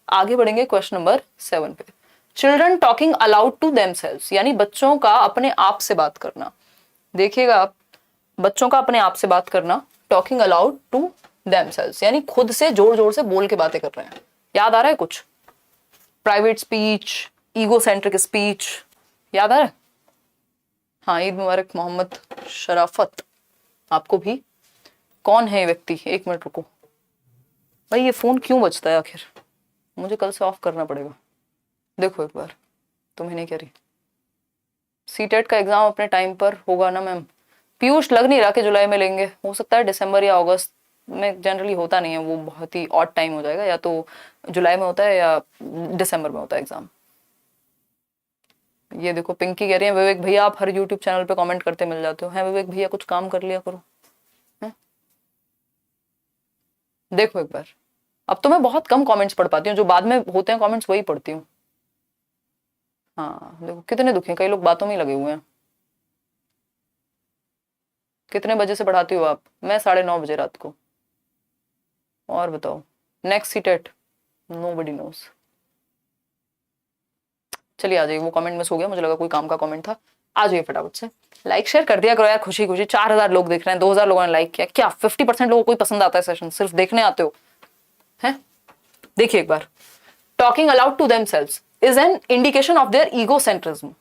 आगे बढ़ेंगे क्वेश्चन नंबर 7 पे, children talking aloud to themselves, यानी बच्चों का अपने आप से बात करना। देखिएगा आप, बच्चों का अपने आप से बात करना, टॉकिंग अलाउड टू देमसेल्व्स, यानी खुद से जोर जोर से बोल के बातें कर रहे हैं। याद आ रहा है कुछ, private speech, ego centric speech, याद आ रहा है। हाँ, ईद मुबारक मोहम्मद शराफत, आपको भी। कौन है ये व्यक्ति, 1 मिनट रुको भाई, ये फोन क्यों बजता है आखिर, मुझे कल से ऑफ करना पड़ेगा। देखो एक बार, तुम्हें नहीं कह रही, सीटेट का एग्जाम अपने टाइम पर होगा ना मैम। पीयूष, लग नहीं रहा कि जुलाई में लेंगे, हो सकता है दिसंबर या अगस्त में, जनरली होता नहीं है, वो बहुत ही ऑड टाइम हो जाएगा, या तो जुलाई में होता है या दिसंबर में होता है एग्जाम। ये देखो पिंकी कह रही है, विवेक भैया आप हर यूट्यूब चैनल पे कमेंट करते मिल जाते हो, हैं विवेक भैया कुछ काम कर लिया करो, है? देखो एक बार, अब तो मैं बहुत कम कमेंट्स पढ़ पाती हूँ, जो बाद में होते हैं कमेंट्स वही पढ़ती हूँ। हाँ देखो कितने दुखी हैं, कई लोग बातों में लगे हुए हैं। कितने बजे से पढ़ाती हो आप? मैं 9:30 बजे रात को। और बताओ, नेक्स्ट सीटेट नोबडी नोज। चलिए आ जाइए, वो कमेंट मिस हो गया, मुझे लगा कोई काम का कमेंट था। आ जाइए फटाफट से, लाइक शेयर कर दिया करो यार, खुशी खुशी। 4000 लोग देख रहे हैं, 2000 लोगों ने लाइक किया, क्या 50% लोगों को ही पसंद आता है सेशन, सिर्फ देखने आते हो हैं? देखिए एक बार, talking aloud to themselves is an indication of their egocentrism,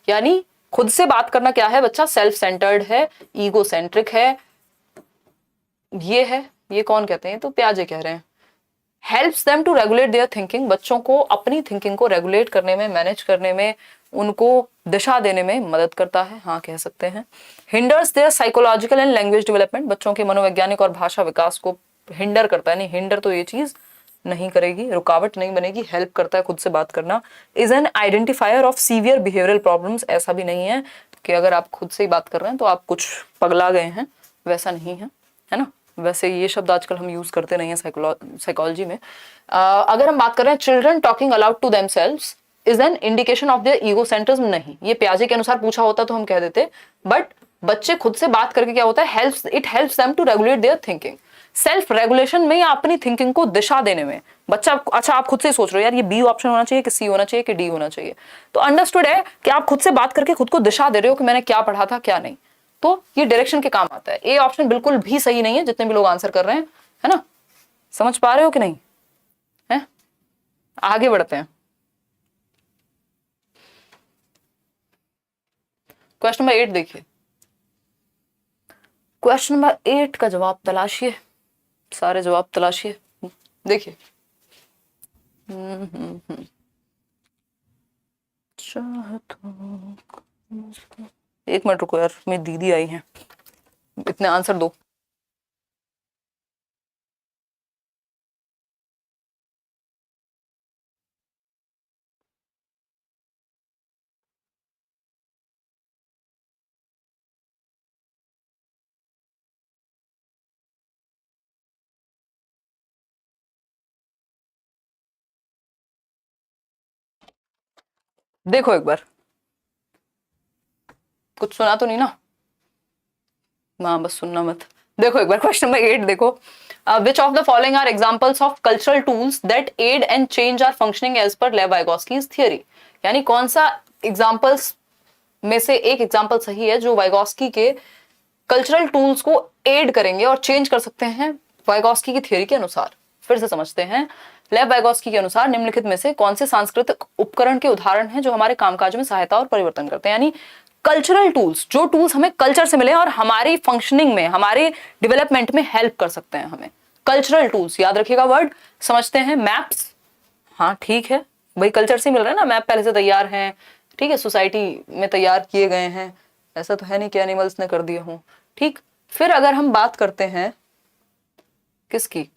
यानी खुद से बात करना क्या है बच्चा? सेल्फ सेंटर्ड है, ईगो सेंट्रिक है, ये कौन कहते हैं? तो पियाजे कह रहे हैं। Helps them to regulate their thinking, बच्चों को अपनी थिंकिंग को रेगुलेट करने में, मैनेज करने में, उनको दिशा देने में मदद करता है, हाँ कह सकते हैं। Hinders their psychological and language development, बच्चों के मनोवैज्ञानिक और भाषा विकास को हिंडर करता है, नहीं हिंडर तो ये चीज नहीं करेगी, रुकावट नहीं बनेगी, हेल्प करता है खुद से बात करना। Is an identifier of severe behavioural problems, ऐसा भी नहीं है कि अगर आप खुद से ही बात कर रहे हैं तो आप कुछ पगला गए हैं, वैसा नहीं है ना। वैसे ये शब्द आजकल हम यूज करते नहीं है साइकोलॉजी में। अगर हम बात कर रहे हैं children talking aloud to themselves is an indication of their egocentrism, नहीं, ये पियाजे के अनुसार पूछा होता तो हम कह देते, बट बच्चे खुद से बात करके क्या होता है, it helps them to regulate their thinking. Self regulation में या अपनी थिंकिंग को दिशा देने में बच्चा, अच्छा आप खुद से सोच रहे हो यार ये बी ऑप्शन होना चाहिए कि सी होना चाहिए कि डी होना चाहिए, तो अंडरस्टूड है कि आप खुद से बात करके खुद को दिशा दे रहे हो कि मैंने क्या पढ़ा था क्या नहीं, तो ये डायरेक्शन के काम आता है। ए ऑप्शन बिल्कुल भी सही नहीं है जितने भी लोग आंसर कर रहे हैं, है ना। समझ पा रहे हो कि नहीं है? आगे बढ़ते हैं। क्वेश्चन नंबर 8 देखिए, क्वेश्चन नंबर 8 का जवाब तलाशिए, सारे जवाब तलाशिए। देखिए एक मिनट रुको यार, मेरी दीदी आई है, इतने आंसर दो। देखो एक बार, कुछ सुना तो नहीं ना? हाँ बस सुनना मत। देखो एक बार क्वेश्चन नंबर 8 देखो, which of the following are examples of cultural tools that aid and change our functioning as per Lev वाइगोस्कीज theory, यानी कौन सा एग्जांपल्स में से एक एग्जांपल सही है जो वाइगोस्की के कल्चरल टूल्स को एड करेंगे और चेंज कर सकते हैं वाइगोस्की की थ्योरी के अनुसार। फिर से समझते हैं, लेव वाइगोस्की के अनुसार निम्नलिखित में से कौन से सांस्कृतिक उपकरण के उदाहरण हैं जो हमारे कामकाज में सहायता और परिवर्तन करते हैं, यानी कल्चरल टूल्स, जो टूल्स हमें कल्चर से मिले और हमारी फंक्शनिंग में, हमारे डेवलपमेंट में हेल्प कर सकते हैं हमें। कल्चरल टूल्स याद रखिएगा वर्ड। समझते हैं मैप्स, हाँ ठीक है भाई, कल्चर से मिल रहा है ना, मैप पहले से तैयार हैं, ठीक है, सोसाइटी में तैयार किए गए हैं, ऐसा तो है नहीं कि एनिमल्स ने कर दिए हों, ठीक। फिर अगर हम बात करते हैं किसकी,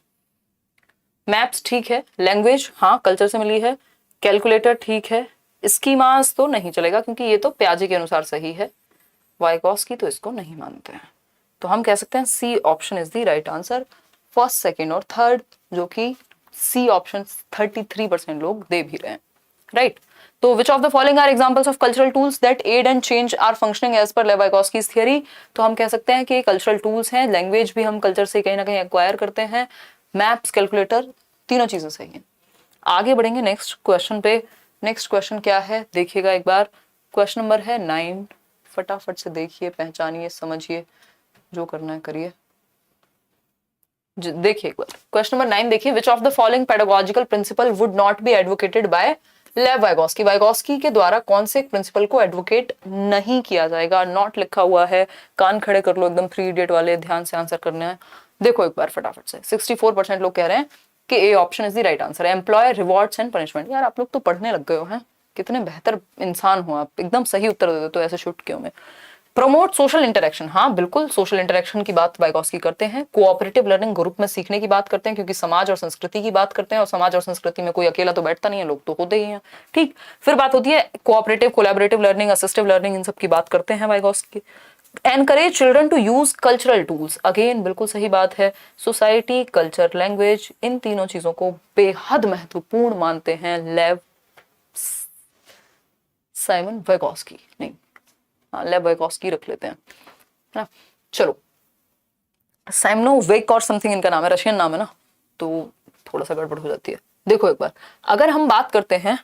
मैप्स ठीक है, लैंग्वेज हाँ कल्चर से मिली है, कैलकुलेटर ठीक है, स्कीमास तो नहीं चलेगा क्योंकि ये तो पियाजे के अनुसार सही है, वाइगोस्की तो इसको नहीं मानते हैं, तो हम कह सकते हैं C option is the right answer, first second और थर्ड, जो कि सी ऑप्शन 33% लोग दे भी रहे हैं, राइट। तो which of the following are examples of cultural tools that aid and change our functioning as per Lev वाइगोस्कीज theory, तो हम कह सकते हैं कि कल्चरल टूल्स हैं, लैंग्वेज भी हम कल्चर से कहीं ना कहीं एक्वायर करते हैं, मैप्स, कैलकुलेटर, तीनों चीजें सही हैं। आगे बढ़ेंगे नेक्स्ट क्वेश्चन पे। नेक्स्ट क्वेश्चन क्या है देखिएगा एक बार, क्वेश्चन नंबर है 9, फटाफट से देखिए, पहचानिए, समझिए, जो करना है करिए। देखिए एक बार क्वेश्चन नंबर 9 देखिए, which of the following pedagogical principle would not be advocated by Lev Vygotsky, Vygotsky के द्वारा कौन से प्रिंसिपल को एडवोकेट नहीं किया जाएगा, नॉट लिखा हुआ है, कान खड़े कर लो एकदम 3 इडियट वाले, ध्यान से आंसर करना है। देखो एक बार फटाफट से, 64% लोग कह रहे हैं कि A option is the right answer, employ rewards and punishment. यार आप लोग तो पढ़ने लग गए हो, हैं कितने बेहतर इंसान हो आप, एकदम सही उत्तर दे दो, तो ऐसे शुट क्यों में। प्रमोट सोशल इंटरेक्शन, हाँ बिल्कुल सोशल इंटरेक्शन की बात वाइगोस्की करते हैं। कोऑपरेटिव लर्निंग, ग्रुप में सीखने की बात करते हैं क्योंकि समाज और संस्कृति की बात करते हैं, और समाज और संस्कृति में कोई अकेला तो बैठता नहीं है, लोग तो होते ही हैं, ठीक। फिर बात होती है cooperative, collaborative learning, assistive learning, इन सब की बात करते हैं Vygotsky. Encourage children to use cultural tools, again बिल्कुल सही बात है, सोसाइटी, कल्चर, लैंग्वेज, इन तीनों चीजों को बेहद महत्वपूर्ण मानते हैं लेव साइमन वाइगोस्की, नहीं लेव वाइगोस्की रख लेते हैं, है ना। चलो, साइमनोविक और समथिंग इनका नाम है, रशियन नाम है ना, तो थोड़ा सा गड़बड़ हो जाती है। देखो एक बार, अगर हम बात करते हैं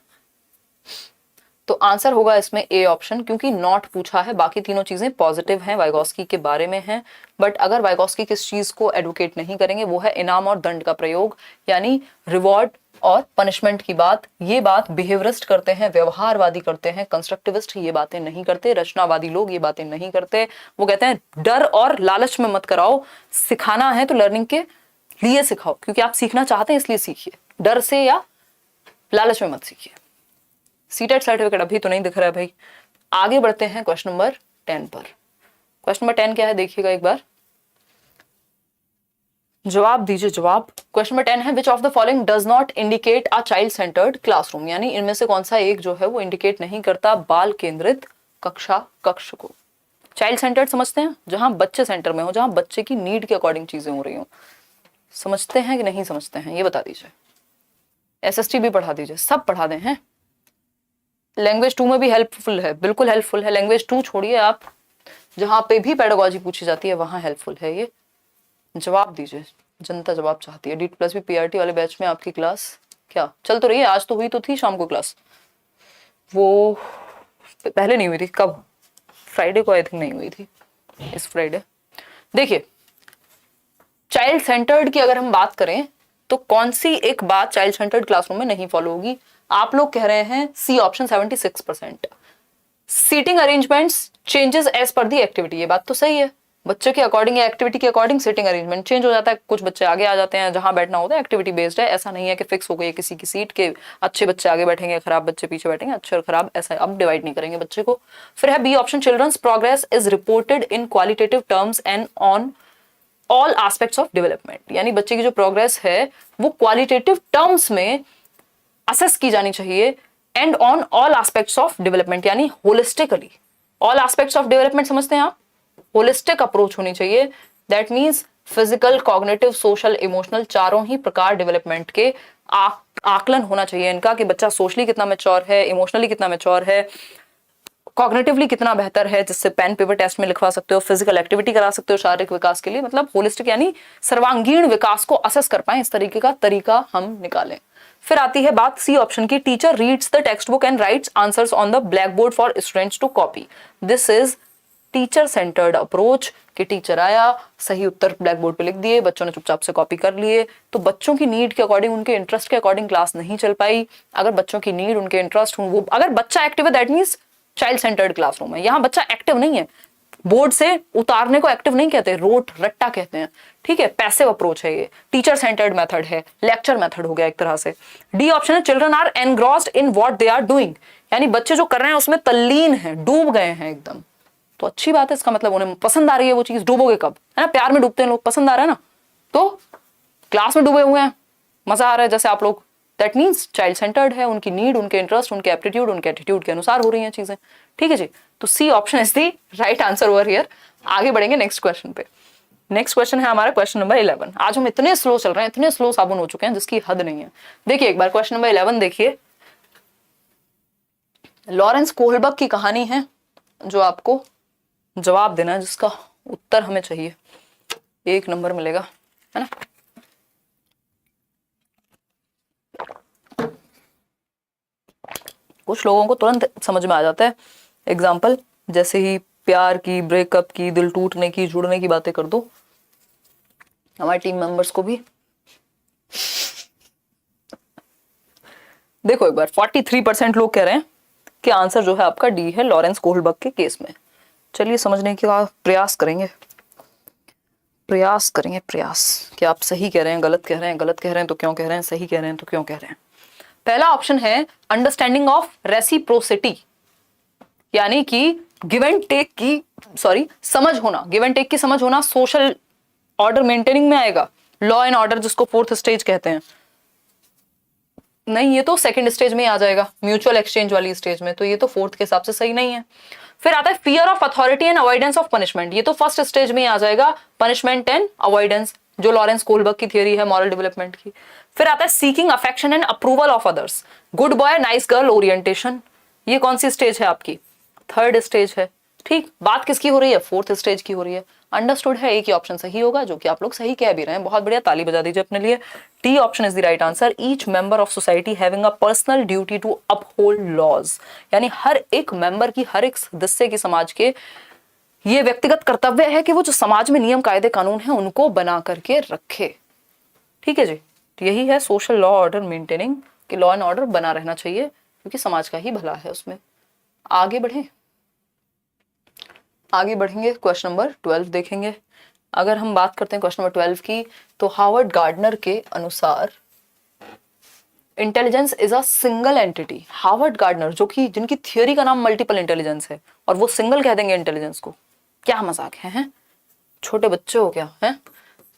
तो आंसर होगा इसमें ए ऑप्शन, क्योंकि नॉट पूछा है, बाकी तीनों चीजें पॉजिटिव हैं, वाइगोस्की के बारे में हैं। बट अगर वाइगोस्की किस चीज को एडवोकेट नहीं करेंगे वो है इनाम और दंड का प्रयोग, यानी रिवॉर्ड और पनिशमेंट की बात, ये बात बिहेवियरिस्ट करते हैं, व्यवहारवादी करते हैं, कंस्ट्रक्टिविस्ट ये बातें नहीं करते, रचनावादी लोग ये बातें नहीं करते। वो कहते हैं डर और लालच में मत कराओ, सिखाना है तो लर्निंग के लिए सिखाओ, क्योंकि आप सीखना चाहते हैं इसलिए सीखिए, डर से या लालच में मत सीखिए। सीटेट सर्टिफिकेट अभी तो नहीं दिख रहा है भाई। आगे बढ़ते हैं क्वेश्चन नंबर 10 पर। क्वेश्चन नंबर 10 क्या है देखिएगा एक बार, जवाब दीजिए जवाब। क्वेश्चन नंबर 10 है which of the following does not indicate a child centred classroom, यानी इनमें से कौन सा एक जो है वो इंडिकेट नहीं करता बाल केंद्रित कक्ष को। चाइल्ड सेंटर्ड समझते हैं, जहां बच्चे सेंटर में हो, जहां बच्चे की नीड के अकॉर्डिंग चीजें हो रही हो। समझते हैं कि नहीं समझते हैं ये बता दीजिए। एसएसटी भी पढ़ा दीजिए, सब पढ़ा दें हैं। लैंग्वेज 2 में भी हेल्पफुल है, बिल्कुल हेल्पफुल है। लैंग्वेज 2 छोड़िए आप, जहां पे भी पेडागोजी पूछी जाती है वहां हेल्पफुल है ये। जवाब दीजिए, जनता जवाब चाहती है। DT+ भी PRT वाले बैच में आपकी क्लास क्या चल तो रही है? आज तो हुई तो थी शाम को क्लास, वो पहले नहीं हुई थी। कब? फ्राइडे को आई थिंक नहीं हुई थी, इस फ्राइडे। देखिए चाइल्ड सेंटर्ड की अगर हम बात करें तो कौन सी एक बात चाइल्ड सेंटर्ड क्लासरूम में नहीं फॉलो होगी? आप लोग कह रहे हैं C option 76%। Seating arrangements changes as per the activity, ये बात तो सही है। बच्चे के अकॉर्डिंग या एक्टिविटी के अकॉर्डिंग सीटिंग अरेंजमेंट चेंज हो जाता है। कुछ बच्चे आगे आ जाते हैं, जहां बैठना होता है एक्टिविटी बेस्ड है, ऐसा नहीं है कि फिक्स हो गई किसी की सीट के अच्छे बच्चे आगे बैठेंगे, खराब बच्चे पीछे बैठेंगे, अच्छे और खराब ऐसा अब डिवाइड नहीं करेंगे बच्चे को। फिर है B option children's progress is reported in qualitative terms and on all aspects of development, यानी बच्चे की जो प्रोग्रेस है वो क्वालिटेटिव टर्म्स में असेस की जानी चाहिए and on all aspects of development, यानी holistically. All aspects of development समझते हैं आप? होलिस्टिक अप्रोच होनी चाहिए। That means physical, cognitive, social, emotional, चारों ही प्रकार डेवलपमेंट के आकलन होना चाहिए इनका, कि बच्चा सोशली कितना मैच्योर है, इमोशनली कितना मैच्योर है, कॉग्निटिवली कितना बेहतर है, जिससे पेन पेपर टेस्ट में लिखवा सकते हो, फिजिकल एक्टिविटी करा सकते हो शारीरिक विकास के लिए। मतलब होलिस्टिक यानी सर्वांगीण विकास को असेस कर पाए, इस तरीके का तरीका हम निकालें। फिर आती है बात सी ऑप्शन की, teacher reads the textbook and writes answers on the blackboard for students to copy. This is teacher centred approach, कि टीचर आया, सही उत्तर ब्लैक बोर्ड पे लिख दिए, बच्चों ने चुपचाप से कॉपी कर लिए। तो बच्चों की नीड के अकॉर्डिंग, उनके इंटरेस्ट के अकॉर्डिंग क्लास नहीं चल पाई। अगर बच्चों की नीड, उनके इंटरेस्ट, वो अगर बच्चा एक्टिव है that means child centred classroom है। यहाँ बच्चा एक्टिव नहीं है, बोर्ड से उतारने को एक्टिव नहीं कहते, रोट रट्टा कहते हैं, ठीक है। पैसिव अप्रोच है ये, टीचर सेंटर्ड मेथड है, लेक्चर मेथड हो गया एक तरह से। डी ऑप्शन है children are engrossed in what they are doing, यानी बच्चे जो कर रहे हैं उसमें तल्लीन है, डूब गए हैं एकदम। तो अच्छी बात है, इसका मतलब उन्हें पसंद आ रही है वो चीज। डूबोगे कब? है ना, प्यार में डूबते हैं लोग, पसंद आ रहा है ना, तो क्लास में डूबे हुए हैं, मजा आ रहा है जैसे आप लोग। दैट मीन्स चाइल्ड सेंटर्ड है, उनकी नीड, उनके इंटरेस्ट, उनके एप्टीट्यूड, उनके एटीट्यूड के अनुसार हो रही हैं चीजें, ठीक है जी। तो C option is the right answer over here. आगे बढ़ेंगे नेक्स्ट क्वेश्चन पे। नेक्स्ट क्वेश्चन है हमारा क्वेश्चन नंबर 11। आज हम इतने स्लो चल रहे हैं, इतने स्लो साबुन हो चुके हैं जिसकी हद नहीं है। देखिए एक बार क्वेश्चन नंबर 11 देखिए। लॉरेंस कोहलबर्ग की कहानी है जो आपको जवाब देना है, जिसका उत्तर हमें चाहिए, 1 नंबर मिलेगा, है ना। कुछ लोगों को तुरंत समझ में आ जाता है। एग्जाम्पल जैसे ही प्यार की, ब्रेकअप की, दिल टूटने की, जुड़ने की बातें कर दो, हमारे टीम मेंबर्स को भी। देखो एक बार 43% लोग कह रहे हैं कि आंसर जो है आपका डी है, लॉरेंस कोहलबर्ग के केस में। चलिए समझने का प्रयास करेंगे, प्रयास कि आप सही कह रहे हैं, गलत कह रहे हैं, गलत कह रहे हैं तो क्यों कह रहे हैं, सही कह रहे हैं तो क्यों कह रहे हैं। पहला ऑप्शन है अंडरस्टैंडिंग ऑफ रेसिप्रोसिटी, यानी कि गिव एंड टेक की, समझ होना, गिव एंड टेक की समझ होना सोशल ऑर्डर मेंटेनिंग में आएगा। लॉ एंड ऑर्डर जिसको 4th स्टेज कहते हैं, नहीं ये तो 2nd स्टेज में आ जाएगा, म्यूचुअल एक्सचेंज वाली स्टेज में, तो ये तो 4th के हिसाब से सही नहीं है। फिर आता है fear of authority and avoidance of punishment, ये तो 1st स्टेज में आ जाएगा, पनिशमेंट एंड अवॉइडेंस, जो लॉरेंस कोहलबर्ग की थियरी है मॉरल डेवलपमेंट की। फिर आता है seeking affection and approval of others, good boy nice girl orientation, ये कौन सी स्टेज है आपकी? 3rd स्टेज है, ठीक। बात किसकी हो रही है? 4th स्टेज की हो रही है। अंडरस्टूड है, एक ही ऑप्शन सही होगा, जो कि आप लोग सही कह भी रहे हैं, बहुत बढ़िया, ताली बजा दीजिए अपने लिए। D option is the right answer. Each member of society having a personal duty to uphold laws, यानी हर एक मेंबर की, हर एक सदस्य की समाज के ये व्यक्तिगत कर्तव्य है कि वो जो समाज में नियम कायदे कानून है उनको बना करके रखे, ठीक है जी। तो यही है सोशल लॉ ऑर्डर मेंटेनिंग, कि लॉ एंड ऑर्डर बना रहना चाहिए क्योंकि समाज का ही भला है उसमें। आगे बढ़ें, आगे बढ़ेंगे, क्वेश्चन नंबर 12 देखेंगे। अगर हम बात करते हैं क्वेश्चन नंबर 12 की, तो हार्वर्ड गार्डनर के अनुसार intelligence is a single entity. Harvard gardener जो कि जिनकी थियोरी का नाम मल्टीपल इंटेलिजेंस है, और वो सिंगल कह देंगे इंटेलिजेंस को, क्या मजाक है, हैं? छोटे बच्चे हो क्या, हैं?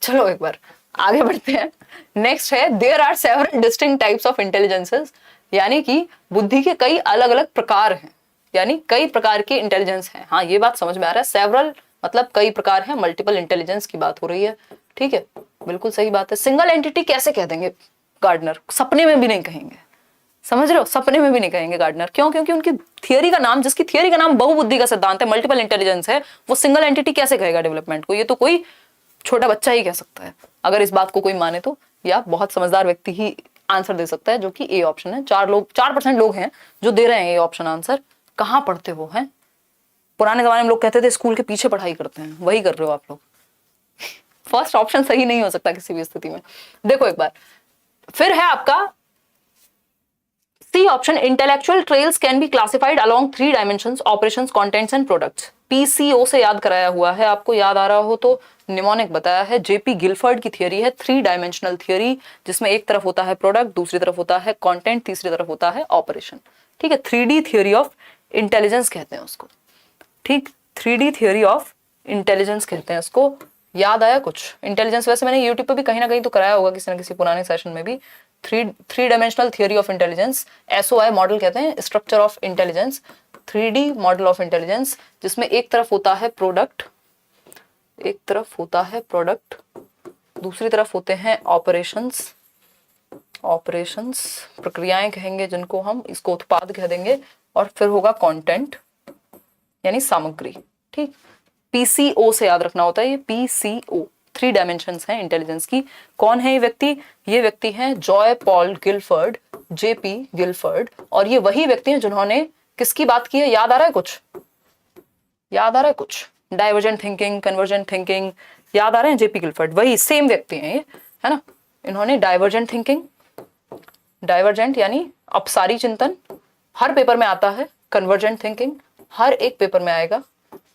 चलो एक बार आगे बढ़ते हैं। नेक्स्ट है there are several distinct types of intelligences, यानी कि बुद्धि के कई अलग अलग प्रकार हैं, यानी कई प्रकार की इंटेलिजेंस है। हाँ, ये बात समझ में आ रहा है, सेवरल मतलब कई प्रकार है, मल्टीपल इंटेलिजेंस की बात हो रही है, ठीक है, बिल्कुल सही बात है। सिंगल एंटिटी कैसे कह देंगे गार्डनर, सपने में भी नहीं कहेंगे, समझ रहे हो, सपने में भी नहीं कहेंगे गार्डनर। क्यों? क्योंकि उनकी थियरी का नाम, जिसकी थियरी का नाम बहुबुद्धि का सिद्धांत है, मल्टीपल इंटेलिजेंस है, वो सिंगल एंटिटी कैसे कहेगा डेवलपमेंट को? ये तो कोई छोटा बच्चा ही कह सकता है, अगर इस बात को कोई माने तो, या बहुत समझदार व्यक्ति ही आंसर दे सकता है, जो कि ए ऑप्शन है। 4% लोग हैं जो दे रहे हैं ये ऑप्शन आंसर। कहाँ पढ़ते हो, हैं? पुराने जमाने में लोग कहते थे स्कूल के पीछे पढ़ाई करते हैं, वही कर रहे हो आप लोग। फर्स्ट ऑप्शन सही नहीं हो सकता किसी भी स्थिति में। देखो एक बार फिर है आपका C option, intellectual traits can be classified along 3 dimensions, operations, contents and products. PCO से याद कराया हुआ है, आपको याद आ रहा हो तो निमोनिक बताया है। जेपी गिलफर्ड की थियरी है 3 डायमेंशनल थियरी, जिसमें एक तरफ होता है प्रोडक्ट, दूसरी तरफ होता है कंटेंट, तीसरी तरफ होता है ऑपरेशन, ठीक है। 3D थियरी ऑफ इंटेलिजेंस कहते हैं उसको, ठीक, 3D थियरी ऑफ इंटेलिजेंस कहते हैं इसको। याद आया कुछ? इंटेलिजेंस वैसे मैंने यूट्यूब पे भी कहीं ना कहीं तो कराया होगा किसी ना किसी पुराने सेशन में भी। Three dimensional theory of intelligence, SOI model कहते हैं, structure of intelligence, 3D model of intelligence, जिसमें एक तरफ होता है प्रोडक्ट, एक तरफ होता है प्रोडक्ट, दूसरी तरफ होते हैं ऑपरेशंस, ऑपरेशंस प्रक्रियाएं कहेंगे जिनको हम, इसको उत्पाद कह देंगे, और फिर होगा कंटेंट यानी सामग्री, ठीक। PCO से याद रखना होता है, ये PCO 3 डायमेंशंस हैं इंटेलिजेंस की। कौन है ये व्यक्ति? ये व्यक्ति हैं Joy Paul Gilford, JP Gilford, और ये वही व्यक्ति हैं जिन्होंने किसकी बात की है? याद आ रहा है कुछ? याद आ रहा है कुछ? डाइवर्जेंट थिंकिंग, कन्वर्जेंट थिंकिंग, याद आ रहे हैं? JP गिलफर्ड वही सेम व्यक्ति हैं ये, है ना। इन्होंने डाइवर्जेंट थिंकिंग, डाइवर्जेंट यानी अपसारी चिंतन हर पेपर में आता है, कन्वर्जेंट थिंकिंग हर एक पेपर में आएगा,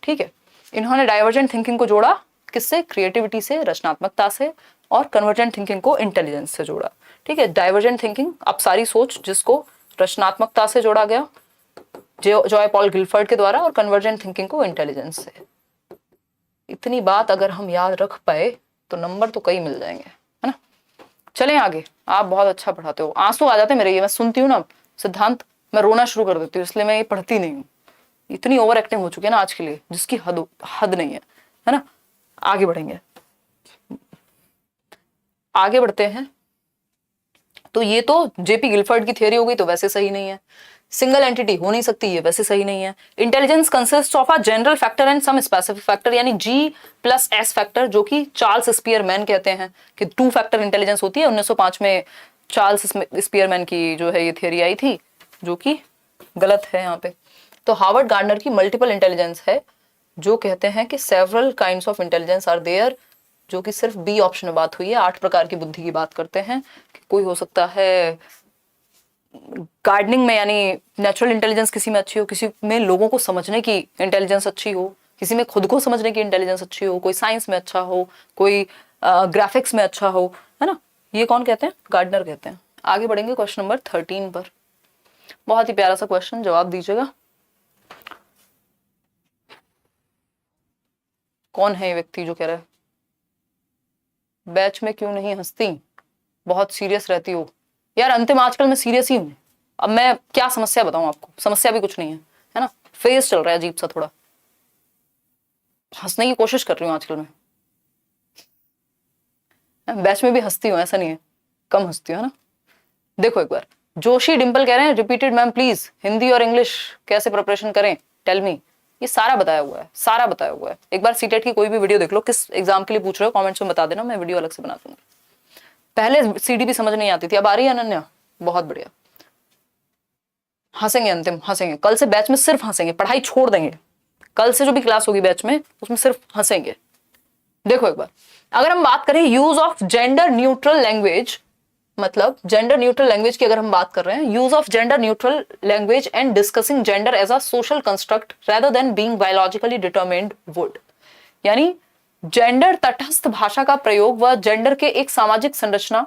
ठीक है। इन्होंने डाइवर्जेंट थिंकिंग को जोड़ा किससे? क्रिएटिविटी से, रचनात्मकता से, और कन्वर्जेंट थिंकिंग को इंटेलिजेंस से जोड़ा, ठीक है। डाइवर्जेंट थिंकिंग अपसारी सोच, जिसको रचनात्मकता से जोड़ा गया जॉय पॉल गिलफर्ड के द्वारा, और कन्वर्जेंट थिंकिंग को इंटेलिजेंस से। इतनी बात अगर हम याद रख पाए तो नंबर तो कई मिल जाएंगे, है ना। चलें आगे, आप बहुत अच्छा पढ़ाते हो, आंसू आ जाते मेरे, ये मैं सुनती हूँ ना सिद्धांत, मैं रोना शुरू कर देती हूँ, इसलिए मैं ये पढ़ती नहीं हूँ। इतनी ओवर एक्टिंग हो चुकी है ना आज के लिए, जिसकी हद नहीं है ना। आगे बढ़ेंगे, आगे बढ़ते हैं। तो ये तो JP गिलफर्ड की थियरी हो गई, तो वैसे सही नहीं है। सिंगल एंटिटी हो नहीं सकती, ये वैसे सही नहीं है। Intelligence consist of a general factor and some specific factor, यानी G+S फैक्टर, जो कि चार्ल्स स्पीयरमैन कहते हैं कि 2 फैक्टर इंटेलिजेंस होती है। 1905 में चार्ल्स स्पीयरमैन की जो है ये थियरी आई थी, जो कि गलत है यहाँ पे। तो हार्वर्ड गार्डनर की मल्टीपल इंटेलिजेंस है, जो कहते हैं कि several kinds of intelligence are there, जो कि सिर्फ B ऑप्शन में बात हुई है। 8 प्रकार की बुद्धि की बात करते हैं कि कोई हो सकता है गार्डनिंग में, यानी नेचुरल इंटेलिजेंस किसी में अच्छी हो, किसी में लोगों को समझने की इंटेलिजेंस अच्छी हो, किसी में खुद को समझने की इंटेलिजेंस अच्छी हो, कोई साइंस में अच्छा हो, कोई ग्राफिक्स में अच्छा हो, है ना। ये कौन कहते हैं? गार्डनर कहते हैं। आगे बढ़ेंगे क्वेश्चन नंबर 13 पर। बहुत ही प्यारा सा क्वेश्चन, जवाब दीजिएगा। कौन है ये व्यक्ति जो कह रहा है बैच में क्यों नहीं हंसती, बहुत सीरियस रहती हो? यार अंतिम आजकल मैं सीरियस ही हूं। अब मैं क्या समस्या बताऊं आपको? समस्या भी कुछ नहीं है ना। फेस चल रहा है अजीब सा, थोड़ा हंसने की कोशिश कर रही हूँ आजकल मैं। बैच में भी हंसती हूँ, ऐसा नहीं है, कम हंसती हूँ, है ना। देखो एक बार, जोशी डिंपल कह रहे हैं रिपीटेड मैम प्लीज, हिंदी और इंग्लिश कैसे प्रिपरेशन करें, टेल मी। ये सारा बताया हुआ है, सारा बताया हुआ है। एक बार सीटेट की कोई भी वीडियो देख लो, किस एग्जाम के लिए पूछ रहे हो कमेंट्स में बता देना, मैं वीडियो अलग से बना दूंगा। पहले CDP समझ नहीं आती थी, अब आ रही है अनन्या, बहुत बढ़िया। हंसेंगे अंतिम, हंसेंगे कल से बैच में, सिर्फ हंसेंगे, पढ़ाई छोड़ देंगे। कल से जो भी क्लास होगी बैच में, उसमें सिर्फ हंसेंगे। देखो एक बार, अगर हम बात करें use of gender neutral language मतलब जेंडर न्यूट्रल लैंग्वेज की अगर हम बात कर रहे हैं, use of gender neutral language and discussing gender as a social construct rather than being biologically determined would, यानी जेंडर तटस्थ भाषा का प्रयोग व जेंडर के एक सामाजिक संरचना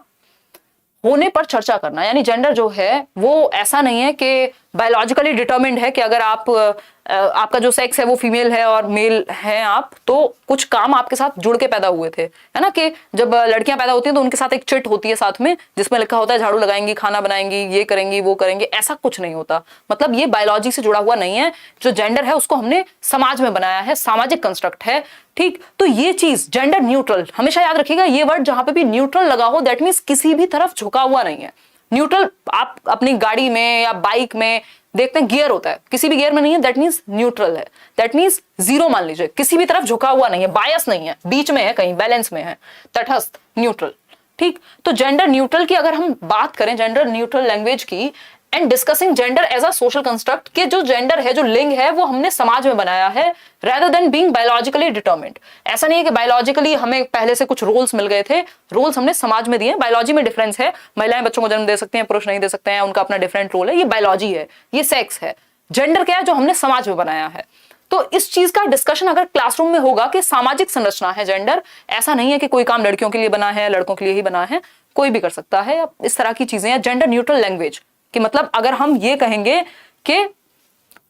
होने पर चर्चा करना। यानी जेंडर जो है वो ऐसा नहीं है कि बायोलॉजिकली डिटरमिन्ड है कि अगर आपका जो सेक्स है वो फीमेल है और मेल है आप, तो कुछ काम आपके साथ जुड़ के पैदा हुए थे, है ना, कि जब लड़कियां पैदा होती हैं तो उनके साथ एक चिट होती है साथ में जिसमें लिखा होता है झाड़ू लगाएंगी, खाना बनाएंगी, ये करेंगी, वो करेंगे, ऐसा कुछ नहीं होता। मतलब ये बायोलॉजी से जुड़ा हुआ नहीं है। जो जेंडर है उसको हमने समाज में बनाया है, सामाजिक कंस्ट्रक्ट है, ठीक। तो ये चीज जेंडर न्यूट्रल, हमेशा याद रखिएगा ये वर्ड जहां पे भी न्यूट्रल लगा हो दैट मीन्स किसी भी तरफ झुका हुआ नहीं है। न्यूट्रल आप अपनी गाड़ी में या बाइक में देखते हैं गियर होता है, किसी भी गियर में नहीं है, दैट मीन्स न्यूट्रल है, दैट मीन्स जीरो मान लीजिए, किसी भी तरफ झुका हुआ नहीं है, बायस नहीं है, बीच में है, कहीं बैलेंस में है, तटस्थ, न्यूट्रल, ठीक। तो जेंडर न्यूट्रल की अगर हम बात करें, जेंडर न्यूट्रल लैंग्वेज की and discussing gender as a social construct, के जो जेंडर है, जो लिंग है, वो हमने समाज में बनाया है rather than being biologically determined. ऐसा नहीं है कि बायोलॉजिकली हमें पहले से कुछ रोल्स मिल गए थे, रोल्स हमने समाज में दिए। बायोलॉजी में डिफरेंस है, महिलाएं बच्चों को जन्म दे सकती हैं, पुरुष नहीं दे सकते हैं, उनका अपना डिफरेंट रोल है, ये बायोलॉजी है, ये सेक्स है। जेंडर क्या है, जो हमने समाज में बनाया है। तो इस चीज का डिस्कशन अगर क्लासरूम में होगा कि सामाजिक संरचना है जेंडर, ऐसा नहीं है कि कोई काम लड़कियों के लिए बना है, लड़कों के लिए ही बना है, कोई भी कर सकता है, इस तरह की चीजें हैं। जेंडर न्यूट्रल लैंग्वेज कि मतलब अगर हम ये कहेंगे कि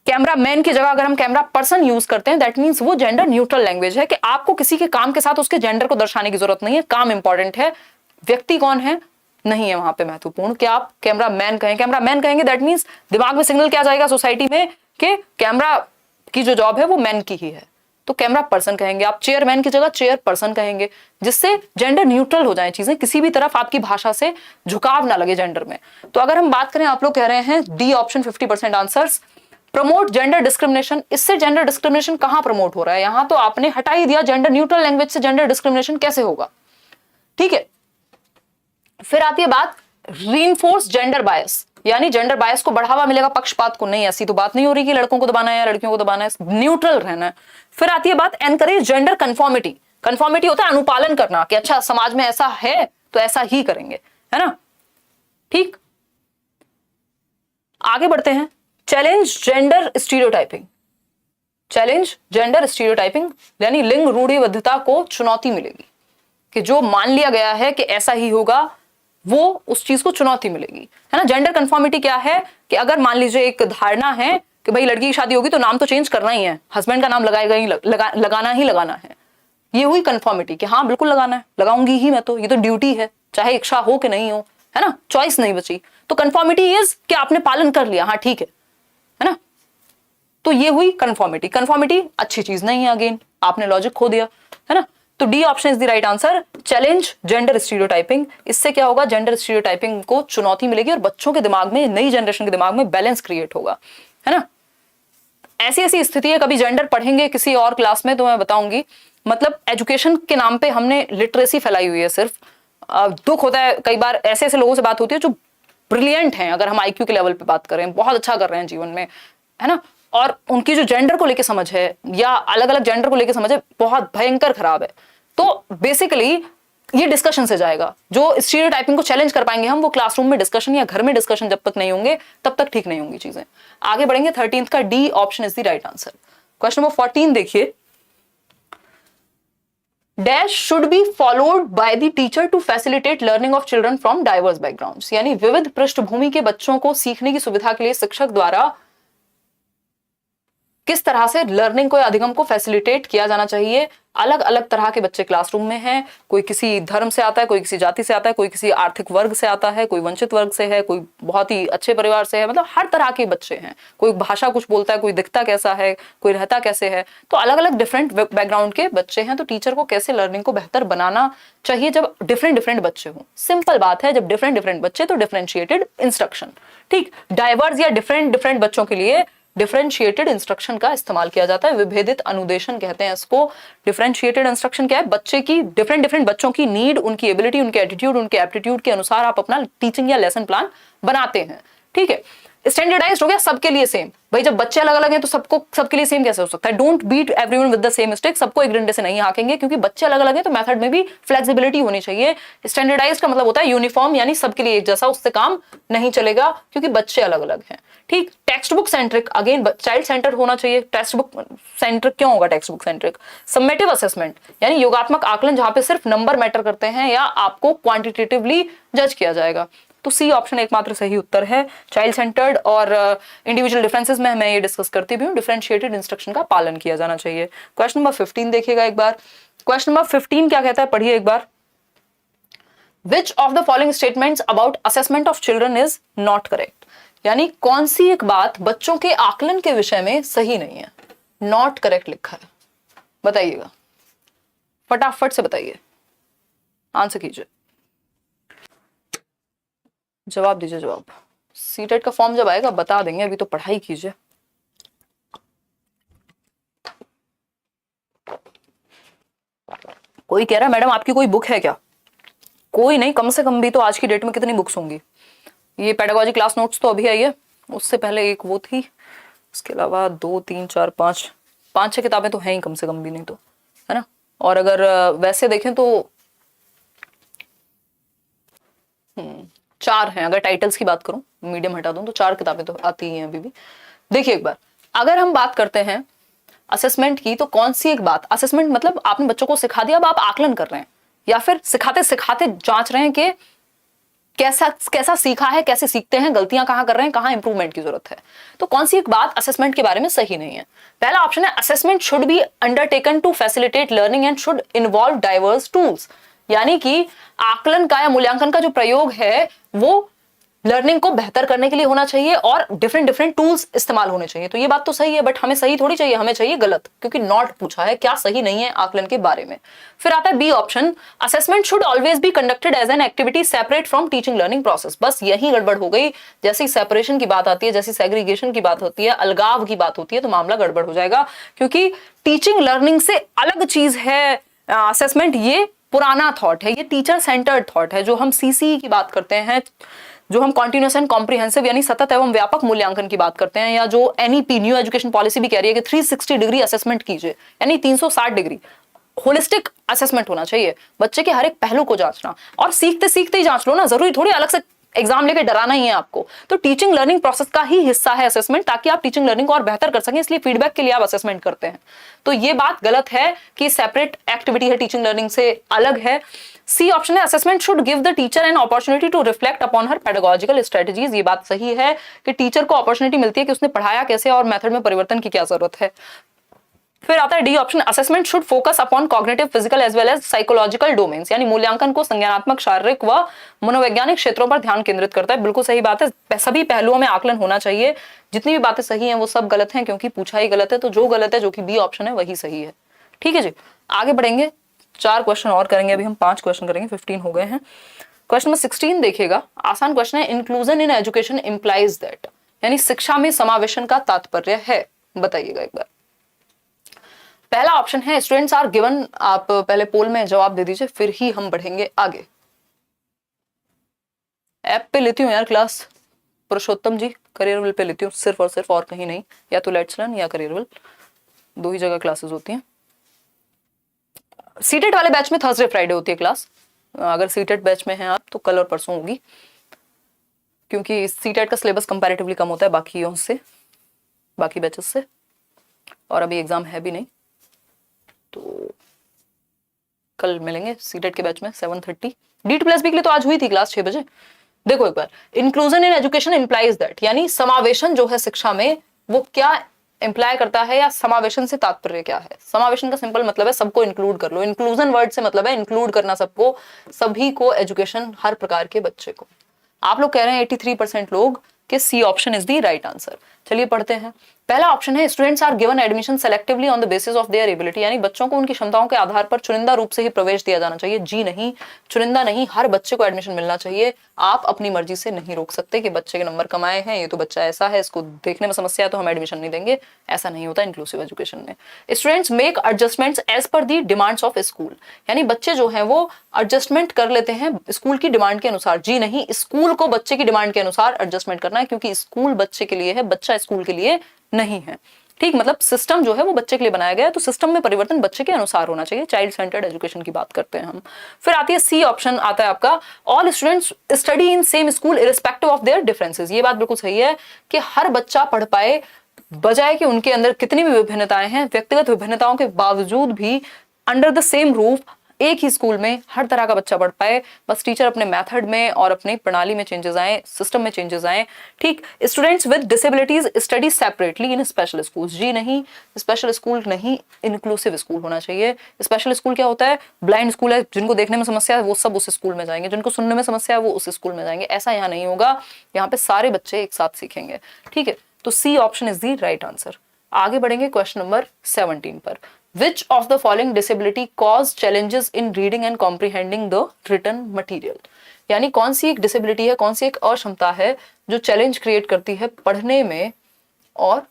कैमरा मैन की जगह अगर हम कैमरा पर्सन यूज करते हैं, दैट मींस वो जेंडर न्यूट्रल लैंग्वेज है कि आपको किसी के काम के साथ उसके जेंडर को दर्शाने की जरूरत नहीं है। काम इंपॉर्टेंट है, व्यक्ति कौन है नहीं है वहां पे महत्वपूर्ण। कि आप कैमरा मैन कहें, कैमरा मैन कहेंगे दैट मींस दिमाग में सिग्नल क्या जाएगा सोसाइटी में कि कैमरा की जो जॉब है वो मैन की ही है, तो कैमरा पर्सन कहेंगे। आप चेयरमैन की जगह चेयर पर्सन कहेंगे, जिससे जेंडर न्यूट्रल हो जाए चीजें, किसी भी तरफ आपकी भाषा से झुकाव ना लगे जेंडर में। तो अगर हम बात करें, आप लोग कह रहे हैं D option 50% answers, promote gender discrimination. इससे जेंडर डिस्क्रिमिनेशन कहां प्रमोट हो रहा है, यहां तो आपने हटा ही दिया। जेंडर न्यूट्रल लैंग्वेज से जेंडर डिस्क्रिमिनेशन कैसे होगा, ठीक है। फिर आती है बात रीइंफोर्स जेंडर बायस, यानी जेंडर बायस को बढ़ावा मिलेगा, पक्षपात को नहीं। ऐसी तो बात नहीं हो रही कि लड़कों को दबाना है या लड़कियों को दबाना है, न्यूट्रल रहना है। फिर आती है बात एनकरेज जेंडर कंफॉर्मिटी। कंफॉर्मिटी होता है अनुपालन करना, कि अच्छा समाज में ऐसा है तो ऐसा ही करेंगे, है ना, ठीक। आगे बढ़ते हैं, challenge gender stereotyping. Challenge gender stereotyping यानी लिंग रूढ़िबद्धता को चुनौती मिलेगी, कि जो मान लिया गया है कि ऐसा ही होगा वो उस चीज को चुनौती मिलेगी, है ना। जेंडर कंफॉर्मिटी क्या है कि अगर मान लीजिए एक धारणा है कि भाई लड़की की शादी होगी तो नाम तो चेंज करना ही है, हस्बैंड का नाम लगाएगा ही लगाना ही लगाना है, ये हुई कंफॉर्मिटी कि हाँ बिल्कुल लगाना है, लगाऊंगी ही मैं, तो ये तो ड्यूटी है, चाहे इच्छा हो कि नहीं हो, है ना, चॉइस नहीं बची। तो कंफॉर्मिटी इज कि आपने पालन कर लिया, हाँ ठीक है ना। तो ये हुई कंफॉर्मिटी। कंफॉर्मिटी अच्छी चीज नहीं है, अगेन आपने लॉजिक खो दिया, है ना। तो D option is the right answer, challenge gender stereotyping. इससे क्या होगा, जेंडर स्टीरियोटाइपिंग को चुनौती मिलेगी और बच्चों के दिमाग में, नई जनरेशन के दिमाग में बैलेंस क्रिएट होगा, है ना। ऐसी ऐसी स्थिति है, कभी जेंडर पढ़ेंगे किसी और क्लास में तो मैं बताऊंगी। मतलब एजुकेशन के नाम पे हमने लिटरेसी फैलाई हुई है सिर्फ। दुख होता है कई बार, ऐसे ऐसे लोगों से बात होती है जो ब्रिलियंट हैं, अगर हम आईक्यू के लेवल पे बात करें, बहुत अच्छा कर रहे हैं जीवन में, है ना, और उनकी जो जेंडर को लेके समझ है या अलग अलग जेंडर को लेके समझ है बहुत भयंकर खराब है। तो बेसिकली ये डिस्कशन से जाएगा, जो स्टीरियोटाइपिंग को चैलेंज कर पाएंगे हम, वो क्लासरूम में डिस्कशन या घर में डिस्कशन जब तक नहीं होंगे तब तक ठीक नहीं होंगी चीजें। आगे बढ़ेंगे, 13th का D option is the right answer. Question number 14 देखिए, dash should be followed by the teacher to facilitate learning of children from diverse backgrounds, यानी विविध पृष्ठभूमि के बच्चों को सीखने की सुविधा के लिए शिक्षक द्वारा किस तरह से लर्निंग को या अधिगम को फैसिलिटेट किया जाना चाहिए। अलग अलग तरह के बच्चे क्लासरूम में हैं, कोई किसी धर्म से आता है, कोई किसी जाति से आता है, कोई किसी आर्थिक वर्ग से आता है, कोई वंचित वर्ग से है, कोई बहुत ही अच्छे परिवार से है, मतलब हर तरह के बच्चे हैं। कोई भाषा कुछ बोलता है, कोई दिखता कैसा है, कोई रहता कैसे है, तो अलग अलग डिफरेंट बैकग्राउंड के बच्चे हैं। तो टीचर को कैसे लर्निंग को बेहतर बनाना चाहिए जब डिफरेंट डिफरेंट बच्चे हों। सिंपल बात है, जब डिफरेंट डिफरेंट बच्चे तो डिफरेंशिएटेड इंस्ट्रक्शन, ठीक। डाइवर्स या डिफरेंट डिफरेंट बच्चों के लिए डिफरेंशिएटेड इंस्ट्रक्शन का इस्तेमाल किया जाता है, विभेदित अनुदेशन कहते हैं इसको। डिफरेंशिएटेड इंस्ट्रक्शन क्या है, बच्चे की डिफरेंट डिफरेंट बच्चों की नीड, उनकी एबिलिटी, उनके एटीट्यूड, उनके एप्टीट्यूड के अनुसार आप अपना टीचिंग या लेसन प्लान बनाते हैं, ठीक है। स्टैंडर्डाइज्ड हो गया, सबके लिए सेम। भाई जब बच्चे अलग अलग हैं तो सबके लिए सेम कैसे हो सकता है? Don't beat everyone with the same mistake. सबको एक डंडे से नहीं हाकेंगे, क्योंकि बच्चे अलग अलग हैं तो मेथड में भी फ्लेक्सिबिलिटी होनी चाहिए। स्टैंडर्डाइज्ड का मतलब होता है यूनिफॉर्म, यानी सबके लिए एक जैसा, उससे काम नहीं चलेगा क्योंकि बच्चे अलग अलग हैं। ठीक, text book centric, again child centred होना चाहिए। टेक्स्ट बुक सेंट्रिक क्यों होगा text book centric? Summative assessment यानी योगात्मक आकलन, जहां पे सिर्फ नंबर मैटर करते हैं या आपको क्वांटिटेटिवली जज किया जाएगा। तो सी ऑप्शन एकमात्र सही उत्तर है। चाइल्ड सेंटर्ड और इंडिविजुअल डिफरेंसेस में मैं ये डिस्कस करती भी हूँ, डिफरेंशिएटेड इंस्ट्रक्शन का पालन किया जाना चाहिए। क्वेश्चन नंबर 15 देखिएगा एक बार। क्वेश्चन नंबर 15 क्या कहता है, पढ़िए एक बार। Which of the following statements about assessment of children is not correct? यानी कौन सी एक बात बच्चों के आकलन के विषय में सही नहीं है? नॉट करेक्ट लिखा है, बताइएगा, फटाफट से बताइए, आंसर कीजिए, जवाब दीजिए। जवाब सीटेट का फॉर्म जब आएगा बता देंगे, अभी तो पढ़ाई कीजिए। कोई कह रहा है मैडम आपकी कोई बुक है क्या? कोई नहीं, कम से कम भी तो आज की डेट में कितनी बुक्स होंगी? ये पेडागोजी क्लास नोट्स तो अभी आई है, उससे पहले एक वो थी, उसके अलावा 2 3 4 5 6 किताबें तो हैं ही कम से कम भी, नहीं तो, है ना। और अगर वैसे देखें तो 4 हैं, अगर टाइटल्स की बात करूं, मीडियम हटा दूं तो 4 किताबें तो आती ही हैं अभी भी। देखिए एक बार, अगर हम बात करते हैं असेसमेंट की, तो कौन सी एक बात, असेसमेंट मतलब आपने बच्चों को सिखा दिया, अब आप आकलन कर रहे हैं, या फिर सिखाते सिखाते जांच रहे हैं कि कैसा सीखा है, कैसे सीखते हैं, गलतियां कहां कर रहे हैं, कहां इंप्रूवमेंट की जरूरत है। तो कौन सी एक बात असेसमेंट के बारे में सही नहीं है? पहला ऑप्शन है assessment should be undertaken to facilitate learning and should involve diverse tools, यानी कि आकलन का या मूल्यांकन का जो प्रयोग है वो लर्निंग को बेहतर करने के लिए होना चाहिए और डिफरेंट टूल्स इस्तेमाल होने चाहिए। तो ये बात तो सही है, बट हमें सही थोड़ी चाहिए, हमें चाहिए गलत, क्योंकि नॉट पूछा है, क्या सही नहीं है आकलन के बारे में। फिर आता है B option, assessment should always be conducted as an activity separate from teaching learning process. बस यही गड़बड़ हो गई, जैसे सेपरेशन की बात आती है, जैसे सेग्रीगेशन की बात होती है, अलगाव की बात होती है, तो मामला गड़बड़ हो जाएगा, क्योंकि टीचिंग लर्निंग से अलग चीज है असेसमेंट। ये पुराना थॉट है, ये टीचर सेंटर्ड थॉट है। जो हम सीसी की बात करते हैं, जो हम कॉन्टिन्यूअस एंड कॉम्प्रिहेंसिव यानी सतत एवं व्यापक मूल्यांकन की बात करते हैं, या जो एनईपी न्यू एजुकेशन पॉलिसी भी कह रही है कि 360 डिग्री असेसमेंट कीजिए, यानी 360 डिग्री होलिस्टिक असेसमेंट होना चाहिए, बच्चे के हर एक पहलू को जांचना, और सीखते सीखते ही जांच लो ना, जरूरी थोड़ी अलग से एग्जाम लेके डराना ही है आपको। तो टीचिंग लर्निंग प्रोसेस का ही हिस्सा है असेसमेंट, ताकि आप टीचिंग लर्निंग को और बेहतर कर सकें, इसलिए फीडबैक के लिए आप असेसमेंट करते हैं। तो ये बात गलत है कि सेपरेट एक्टिविटी है, टीचिंग लर्निंग से अलग है। सी ऑप्शन है assessment should give the teacher an opportunity to reflect upon her pedagogical strategies. ये बात सही है कि टीचर को अपॉर्चुनिटी मिलती है कि उसने पढ़ाया कैसे और मेथड में परिवर्तन की क्या जरूरत है। फिर आता है D option, assessment should focus upon cognitive, physical as well as psychological domains, यानी मूल्यांकन को संज्ञानात्मक, शारीरिक व मनोवैज्ञानिक क्षेत्रों पर ध्यान केंद्रित करता है। बिल्कुल सही बात है, सभी पहलुओं में आकलन होना चाहिए। जितनी भी बातें सही हैं वो सब गलत हैं, क्योंकि पूछा ही गलत है, तो जो गलत है, जो कि बी ऑप्शन है, वही सही है। ठीक है जी, आगे बढ़ेंगे, 4 क्वेश्चन और करेंगे, अभी हम 5 क्वेश्चन करेंगे, 15 हो गए हैं। क्वेश्चन नंबर 16 देखिएगा, आसान क्वेश्चन है। Inclusion in education implies that, यानी शिक्षा में समावेशन का तात्पर्य है, बताइएगा एक बार। पहला ऑप्शन है स्टूडेंट्स आर गिवन, आप पहले पोल में जवाब दे दीजिए, फिर ही हम बढ़ेंगे आगे। ऐप पे लेती हूँ यार क्लास, पुरुषोत्तम जी, करियरविल पे लेती हूँ सिर्फ और सिर्फ, और कहीं नहीं, या तो लेट्स लर्न या करियरविल, 2 ही जगह क्लासेस होती हैं। सीटेट वाले बैच में थर्सडे फ्राइडे होती है क्लास, अगर सीटेट बैच में हैं आप तो कल और परसों होगी, क्योंकि सीटेट का सिलेबस कंपैरेटिवली कम होता है बाकियों से, बाकी बैचेस से, और अभी एग्जाम है भी नहीं, तो कल मिलेंगे सीटेट के बैच में 7:30। D2+ के लिए तो आज हुई थी क्लास 6 बजे। देखो एक बार, inclusion in education implies that, यानी समावेशन जो है शिक्षा में, वो क्या इंप्लाई करता है, या समावेशन से तात्पर्य क्या है। समावेशन का सिंपल मतलब है सबको इंक्लूड कर लो, इंक्लूजन वर्ड से मतलब है इंक्लूड करना सबको, सभी को, एजुकेशन, हर प्रकार के बच्चे को। आप लोग कह रहे हैं 83% लोग कि C option is the right answer. चलिए पढ़ते हैं। पहला ऑप्शन है students are given admission selectively on the basis of their ability, यानी बच्चों को उनकी क्षमताओं के आधार पर चुनिंदा रूप से ही प्रवेश दिया जाना चाहिए। जी नहीं, चुनिंदा नहीं, हर बच्चे को एडमिशन मिलना चाहिए। आप अपनी मर्जी से नहीं रोक सकते कि बच्चे के नंबर कम आए हैं, ये तो बच्चा ऐसा है, इसको देखने में समस्या है तो हम एडमिशन नहीं देंगे, ऐसा नहीं होता इंक्लूसिव एजुकेशन में। Students make adjustments as per the demands of school, यानी बच्चे जो हैं वो एडजस्टमेंट कर लेते हैं स्कूल की डिमांड के अनुसार। जी नहीं, स्कूल को बच्चे की डिमांड के अनुसार एडजस्टमेंट करना है, क्योंकि स्कूल बच्चे के लिए है, बच्चा स्कूल के लिए नहीं है। ठीक, मतलब सिस्टम जो है वो बच्चे के लिए बनाया गया है, तो सिस्टम में परिवर्तन बच्चे के अनुसार होना चाहिए। चाइल्ड सेंटर्ड एजुकेशन की बात करते हैं हम। फिर आती है सी ऑप्शन, आता है आपका all students study in same school irrespective of their differences. ये बात बिल्कुल सही है कि हर बच्चा पढ़ पाए, बजाय कि उनके अंदर कितनी भी विभिन्नताएं हैं, व्यक्तिगत विभिन्नताओं के बावजूद भी अंडर द सेम रूफ एक ही स्कूल में हर तरह का बच्चा पढ़ पाए। बस टीचर अपने मेथड में और अपनी प्रणाली में चेंजेस आए, सिस्टम में चेंजेस आए। ठीक, students with disabilities study separately in special schools. जी नहीं, स्पेशल स्कूल नहीं, इंक्लूसिव स्कूल होना चाहिए। स्पेशल स्कूल क्या होता है? ब्लाइंड स्कूल है, जिनको देखने में समस्या है वो सब उस स्कूल में जाएंगे, जिनको सुनने में समस्या है वो उस स्कूल में जाएंगे। ऐसा यहाँ नहीं होगा, यहाँ पे सारे बच्चे एक साथ सीखेंगे। ठीक है, तो C option is the right answer. आगे बढ़ेंगे क्वेश्चन नंबर 17 पर। Which of the following disability cause challenges in reading and comprehending the written material? यानी कौन सी एक डिसेबिलिटी है, कौन सी एक अक्षमता है जो चैलेंज क्रिएट करती है पढ़ने में और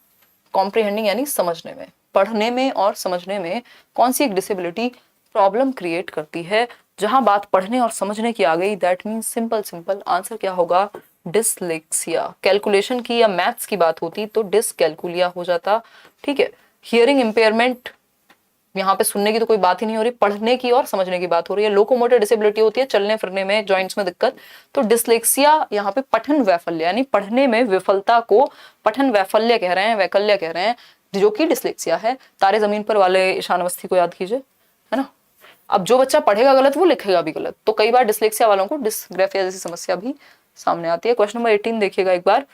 कॉम्प्रिहेंडिंग यानी समझने में। पढ़ने में और समझने में कौन सी एक डिसेबिलिटी प्रॉब्लम क्रिएट करती है? जहां बात पढ़ने और समझने की आ गई, दैट मीन्स सिंपल आंसर क्या होगा? डिसलेक्सिया। कैलकुलेशन की या मैथ्स की बात होती तो डिसकैलकुलिया हो जाता। ठीक है, हियरिंग इंपेयरमेंट, यहाँ पे सुनने की तो कोई बात ही नहीं हो रही, पढ़ने की और समझने की बात हो रही है। लोकोमोटर डिसेबिलिटी होती है, चलने फिरने में, जॉइंट्स में दिक्कत। तो डिसलेक्सिया यहाँ पे पठन वैफल्य यानी पढ़ने में विफलता को पठन वैफल्य कह रहे हैं, वैकल्य कह रहे हैं, जो कि डिसलेक्सिया है। तारे जमीन पर वाले ईशान अवस्थी को याद कीजिए, है ना। अब जो बच्चा पढ़ेगा गलत वो लिखेगा भी गलत, तो कई बार डिसलेक्सिया वालों को डिसग्राफिया जैसी समस्या भी सामने आती है। क्वेश्चन नंबर 18 देखिएगा एक बार।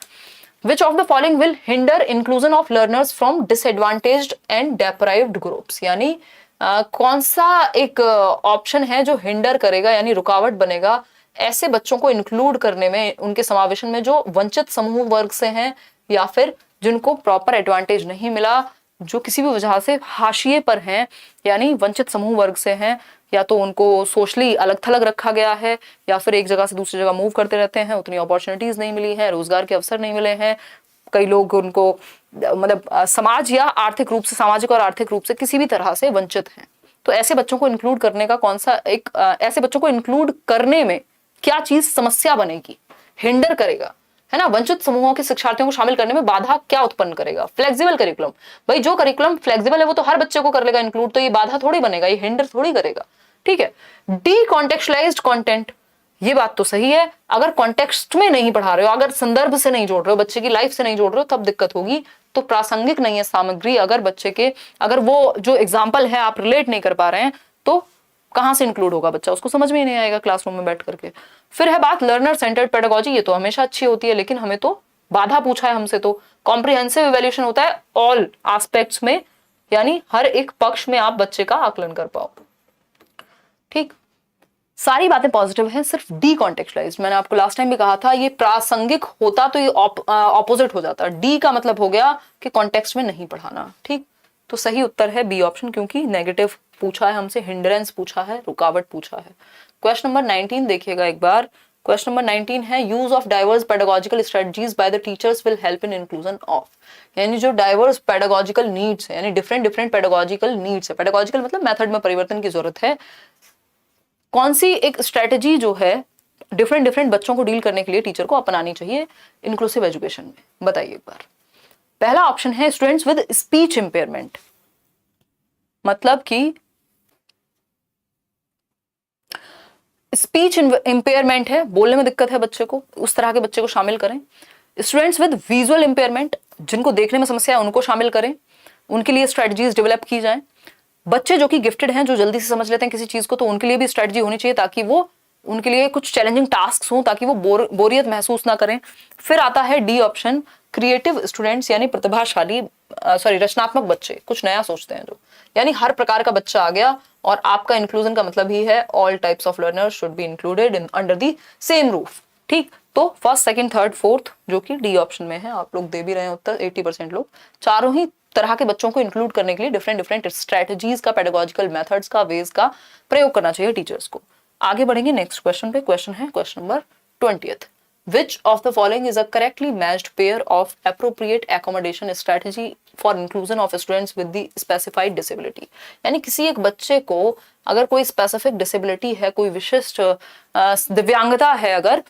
Which of the following will hinder inclusion of learners from disadvantaged and deprived groups? यानी कौन सा एक ऑप्शन है जो हिंडर करेगा यानी रुकावट बनेगा ऐसे बच्चों को इंक्लूड करने में, उनके समावेशन में जो वंचित समूह वर्ग से हैं या फिर जिनको प्रॉपर एडवांटेज नहीं मिला, जो किसी भी वजह से हाशिए पर हैं, यानी वंचित समूह वर्ग से हैं, या तो उनको सोशली अलग थलग रखा गया है या फिर एक जगह से दूसरी जगह मूव करते रहते हैं, उतनी अपॉर्चुनिटीज नहीं मिली है, रोजगार के अवसर नहीं मिले हैं, कई लोग उनको मतलब समाज या आर्थिक रूप से, सामाजिक और आर्थिक रूप से किसी भी तरह से वंचित हैं। तो ऐसे बच्चों को इंक्लूड करने का कौन सा एक ऐसे बच्चों को इंक्लूड करने में क्या चीज समस्या बनेगी, हिंडर करेगा, है ना। वंचित समूहों के शिक्षार्थियों को शामिल करने में बाधा क्या उत्पन्न करेगा? Flexible curriculum. भाई जो करिकुलम फ्लेक्सिबल है वो तो हर बच्चे को कर लेगा इंक्लूड, तो ये बाधा थोड़ी बनेगा, ये हिंडर थोड़ी करेगा। ठीक है, डी कॉन्टेक्चुअलाइज्ड कंटेंट, ये बात तो सही है। अगर कॉन्टेक्स्ट में नहीं पढ़ा रहे हो, अगर संदर्भ से नहीं जोड़ रहे हो, बच्चे की लाइफ से नहीं जोड़ रहे हो, तब दिक्कत होगी। तो प्रासंगिक नहीं है सामग्री, अगर बच्चे के, अगर वो जो एग्जाम्पल है आप रिलेट नहीं कर पा रहे हैं, तो कहां से इंक्लूड होगा बच्चा? उसको समझ में ही नहीं आएगा क्लासरूम में बैठ करके। फिर है बात लर्नर सेंटर्ड पेडागोजी, ये तो हमेशा अच्छी होती है, लेकिन हमें तो बाधा पूछा है हमसे, तो कॉम्प्रिहेंसिव इवैल्यूएशन होता है ऑल एस्पेक्ट्स में, यानी हर एक पक्ष में आप बच्चे का आकलन कर पाओ। ठीक, सारी बातें पॉजिटिव हैं, सिर्फ डी कॉन्टेक्चुअलाइज्ड, मैंने आपको लास्ट टाइम भी कहा था, ये प्रासंगिक होता तो ये ऑपोजिट हो जाता। डी का मतलब हो गया कि कॉन्टेक्स्ट में नहीं पढ़ाना। ठीक, तो सही उत्तर है बी ऑप्शन, क्योंकि नेगेटिव पूछा है हमसे, हिंड्रेंस पूछा है, रुकावट पूछा है। क्वेश्चन नंबर 19 देखिएगा एक बार। क्वेश्चन नंबर 19 है use of diverse pedagogical strategies by the teachers will help in inclusion of, यानी जो डाइवर्स पेडागोजिकल नीड्स है, यानी डिफरेंट पेडागोजिकल नीड्स है, पेडागोजिकल मतलब मेथड में परिवर्तन की जरूरत है, कौन सी एक स्ट्रेटजी जो है डिफरेंट बच्चों को डील करने के लिए टीचर को अपनानी चाहिए इंक्लूसिव एजुकेशन में, बताइए एक बार। पहला ऑप्शन है स्टूडेंट्स विद स्पीच इंपेयरमेंट, मतलब कि स्पीच इंपेयरमेंट है, बोलने में दिक्कत है बच्चे को, उस तरह के बच्चे को शामिल करें। स्टूडेंट्स विद विजुअल इंपेयरमेंट, जिनको देखने में समस्या है उनको शामिल करें, उनके लिए स्ट्रेटजीज डेवलप की जाए। बच्चे जो कि गिफ्टेड हैं, जो जल्दी से समझ लेते हैं किसी चीज को, तो उनके लिए भी स्ट्रेटजी होनी चाहिए ताकि वो, उनके लिए कुछ चैलेंजिंग टास्क हों ताकि वो बोरियत महसूस ना करें। फिर आता है डी ऑप्शन, क्रिएटिव स्टूडेंट्स, यानी प्रतिभाशाली रचनात्मक बच्चे, कुछ नया सोचते हैं जो, यानी हर प्रकार का बच्चा आ गया, और आपका इंक्लूजन का मतलब ही है all types of learners should be included in under the same roof. ठीक, तो फर्स्ट, सेकंड, थर्ड, फोर्थ जो कि डी ऑप्शन में है, आप लोग दे भी रहे हैं उत्तर 80% लोग। चारों ही तरह के बच्चों को इंक्लूड करने के लिए डिफरेंट डिफरेंट स्ट्रेटजीज का, पेडागोजिकल मेथड्स का, वेज का प्रयोग करना चाहिए टीचर्स को। आगे बढ़ेंगे नेक्स्ट क्वेश्चन पे। क्वेश्चन है question number 20th। Which of the following is a correctly matched pair of appropriate accommodation strategy for inclusion of students with the specified disability? यानी किसी एक बच्चे को अगर कोई स्पेसिफिक डिसेबिलिटी है, कोई विशिष्ट दिव्यांगता है अगर,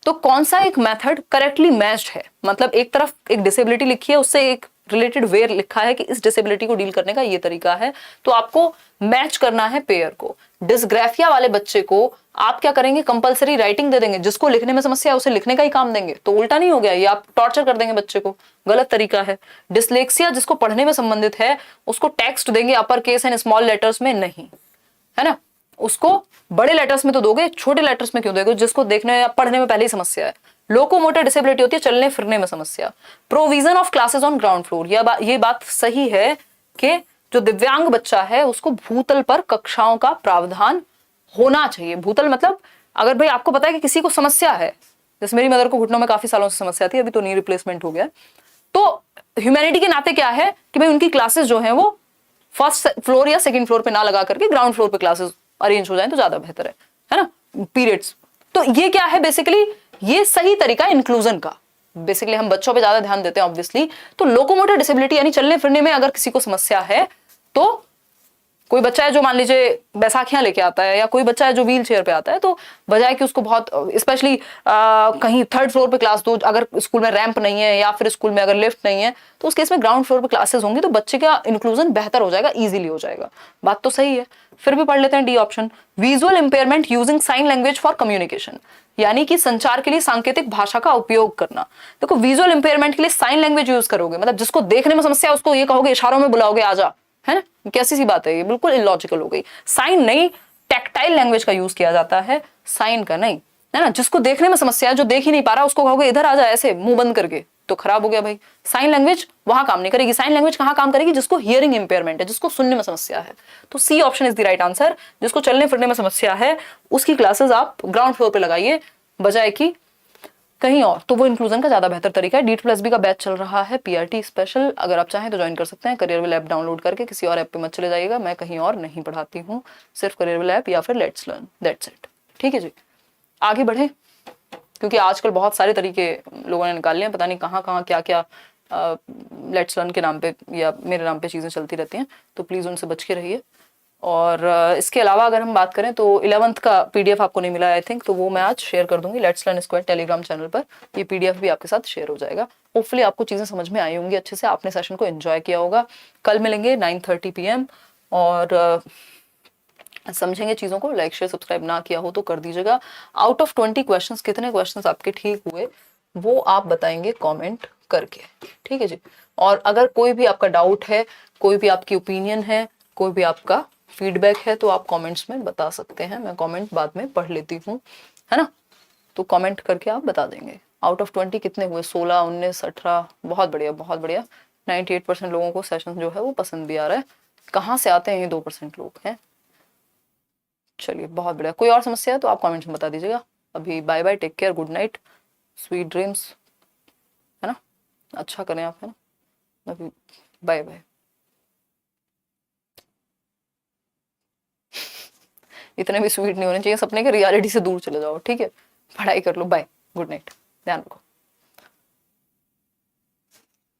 तो कौन सा एक मेथड करेक्टली मैच्ड है, मतलब एक तरफ एक डिसेबिलिटी लिखी है, उससे एक रिलेटेड वे लिखा है कि इस डिसेबिलिटी को डील करने का ये तरीका है, तो आपको मैच करना है पेयर को। डिस्ग्राफिया वाले बच्चे को आप क्या करेंगे, कंपलसरी राइटिंग दे देंगे, जिसको लिखने में समस्या है उसे लिखने का ही काम देंगे, तो उल्टा नहीं हो गया, ये आप टॉर्चर कर देंगे बच्चे को, गलत तरीका है। डिसलेक्सिया जिसको पढ़ने में संबंधित है उसको टेक्स्ट देंगे upper case and small letters में, नहीं है ना, उसको बड़े लेटर्स में तो दोगे, छोटे लेटर्स में क्यों दोगे, जिसको देखने या पढ़ने में पहले ही समस्या है। लोकोमोटर डिसेबिलिटी होती है चलने फिरने में समस्या। Provision of classes on ground floor, ये बात सही है कि जो दिव्यांग बच्चा है उसको भूतल पर कक्षाओं का प्रावधान होना चाहिए। भूतल मतलब अगर भाई आपको पता है कि किसी को समस्या है, जैसे मेरी मदर को घुटनों में काफी सालों से समस्या थी, अभी तो नी रिप्लेसमेंट हो गया, तो ह्यूमैनिटी के नाते क्या है कि भाई उनकी क्लासेस जो है वो फर्स्ट फ्लोर या सेकंड फ्लोर पे ना लगा करके ग्राउंड फ्लोर पे क्लासेस अरेंज हो जाए तो ज्यादा बेहतर है ना, पीरियड्स। तो ये क्या है बेसिकली, ये सही तरीका है इंक्लूजन का। बेसिकली हम बच्चों पे ज्यादा ध्यान देते हैं ऑब्वियसली, तो लोकोमोटर डिसेबिलिटी यानी चलने फिरने में अगर किसी को समस्या है, तो कोई बच्चा है जो मान लीजिए बैसाखियां लेके आता है, या कोई बच्चा है जो व्हील चेयर पे आता है, तो बजाय कि उसको बहुत स्पेशली कहीं थर्ड फ्लोर पे क्लास दो, अगर स्कूल में रैंप नहीं है या फिर स्कूल में अगर लिफ्ट नहीं है, तो उस केस में ग्राउंड फ्लोर पे क्लासेस होंगी, तो बच्चे का इंक्लूजन बेहतर हो जाएगा, इजीली हो जाएगा। बात तो सही है, फिर भी पढ़ लेते हैं D option. Visual impairment using sign language for communication, यानी कि संचार के लिए सांकेतिक भाषा का उपयोग करना। देखो विजुअल इंपेयरमेंट के लिए साइन लैंग्वेज यूज करोगे, मतलब जिसको देखने में समस्या है उसको ये कहोगे, इशारों में बुलाओगे आजा, है ना, कैसी सी बात है ये, बिल्कुल इलॉजिकल हो गई। साइन नहीं, टैक्टाइल लैंग्वेज का यूज किया जाता है, साइन का नहीं, है ना। जिसको देखने में समस्या है, जो देख ही नहीं पा रहा, उसको कहोगे इधर आ जा ऐसे मुंह बंद करके, तो खराब हो गया भाई। साइन लैंग्वेज वहां काम नहीं करेगी। साइन लैंग्वेज कहां काम करेगी, जिसको हियरिंग इंपेयरमेंट है, जिसको सुनने में समस्या है। तो C option is the right answer. जिसको चलने फिरने में समस्या है उसकी क्लासेस आप ग्राउंड फ्लोर पे लगाइए बजाय कि कहीं और, तो वो इंक्लूजन का ज्यादा बेहतर तरीका है। D2+B का बैच चल रहा है, PRT स्पेशल, अगर आप चाहें तो ज्वाइन कर सकते हैं। करियरविल ऐप डाउनलोड करके, किसी और ऐप पे मत चले जाइएगा, मैं कहीं और नहीं पढ़ाती हूँ, सिर्फ करियरविल ऐप या फिर लेट्स लर्न, दैट्स इट। ठीक है जी, आगे बढ़े, क्योंकि आजकल बहुत सारे तरीके लोगों ने निकाल लिए हैं, पता नहीं कहाँ कहाँ क्या क्या लेट्स लर्न के नाम पे या मेरे नाम पे चीजें चलती रहती हैं, तो प्लीज उनसे बच के रहिए। और इसके अलावा अगर हम बात करें तो 11th का PDF आपको नहीं मिला आई थिंक, तो वो मैं आज शेयर कर दूंगी let's learn squad Telegram channel पर, ये PDF भी आपके साथ शेयर हो जाएगा। होपफुली आपको चीजें समझ में आई होंगी अच्छे से, आपने सेशन को एंजॉय किया होगा। कल मिलेंगे 9:30 PM और समझेंगे चीजों को। लाइक शेयर सब्सक्राइब ना किया हो तो कर दीजिएगा। आउट ऑफ 20 क्वेश्चंस कितने क्वेश्चंस आपके ठीक हुए वो आप बताएंगे कमेंट करके, ठीक है जी। और अगर कोई भी आपका डाउट है, कोई भी आपकी ओपिनियन है, कोई भी आपका फीडबैक है, तो आप कमेंट्स में बता सकते हैं, मैं कमेंट बाद में पढ़ लेती हूँ, है ना। तो कमेंट करके आप बता देंगे आउट ऑफ 20 कितने हुए, 16, 19, 18, बहुत बढ़िया बहुत बढ़िया। 98% लोगों को सेशन जो है वो पसंद भी आ रहा है। कहाँ से आते हैं ये 2% लोग हैं, चलिए बहुत बढ़िया। कोई और समस्या है तो आप कमेंट्स में बता दीजिएगा। अभी bye bye, take care, good night, sweet dreams, है ना, अच्छा करें आप, है ना, अभी बाय बाय। इतने भी स्वीट नहीं होने चाहिए सपने के, रियलिटी से दूर चले जाओ, ठीक है। पढ़ाई कर लो, बाय, गुड नाइट, ध्यान रखो।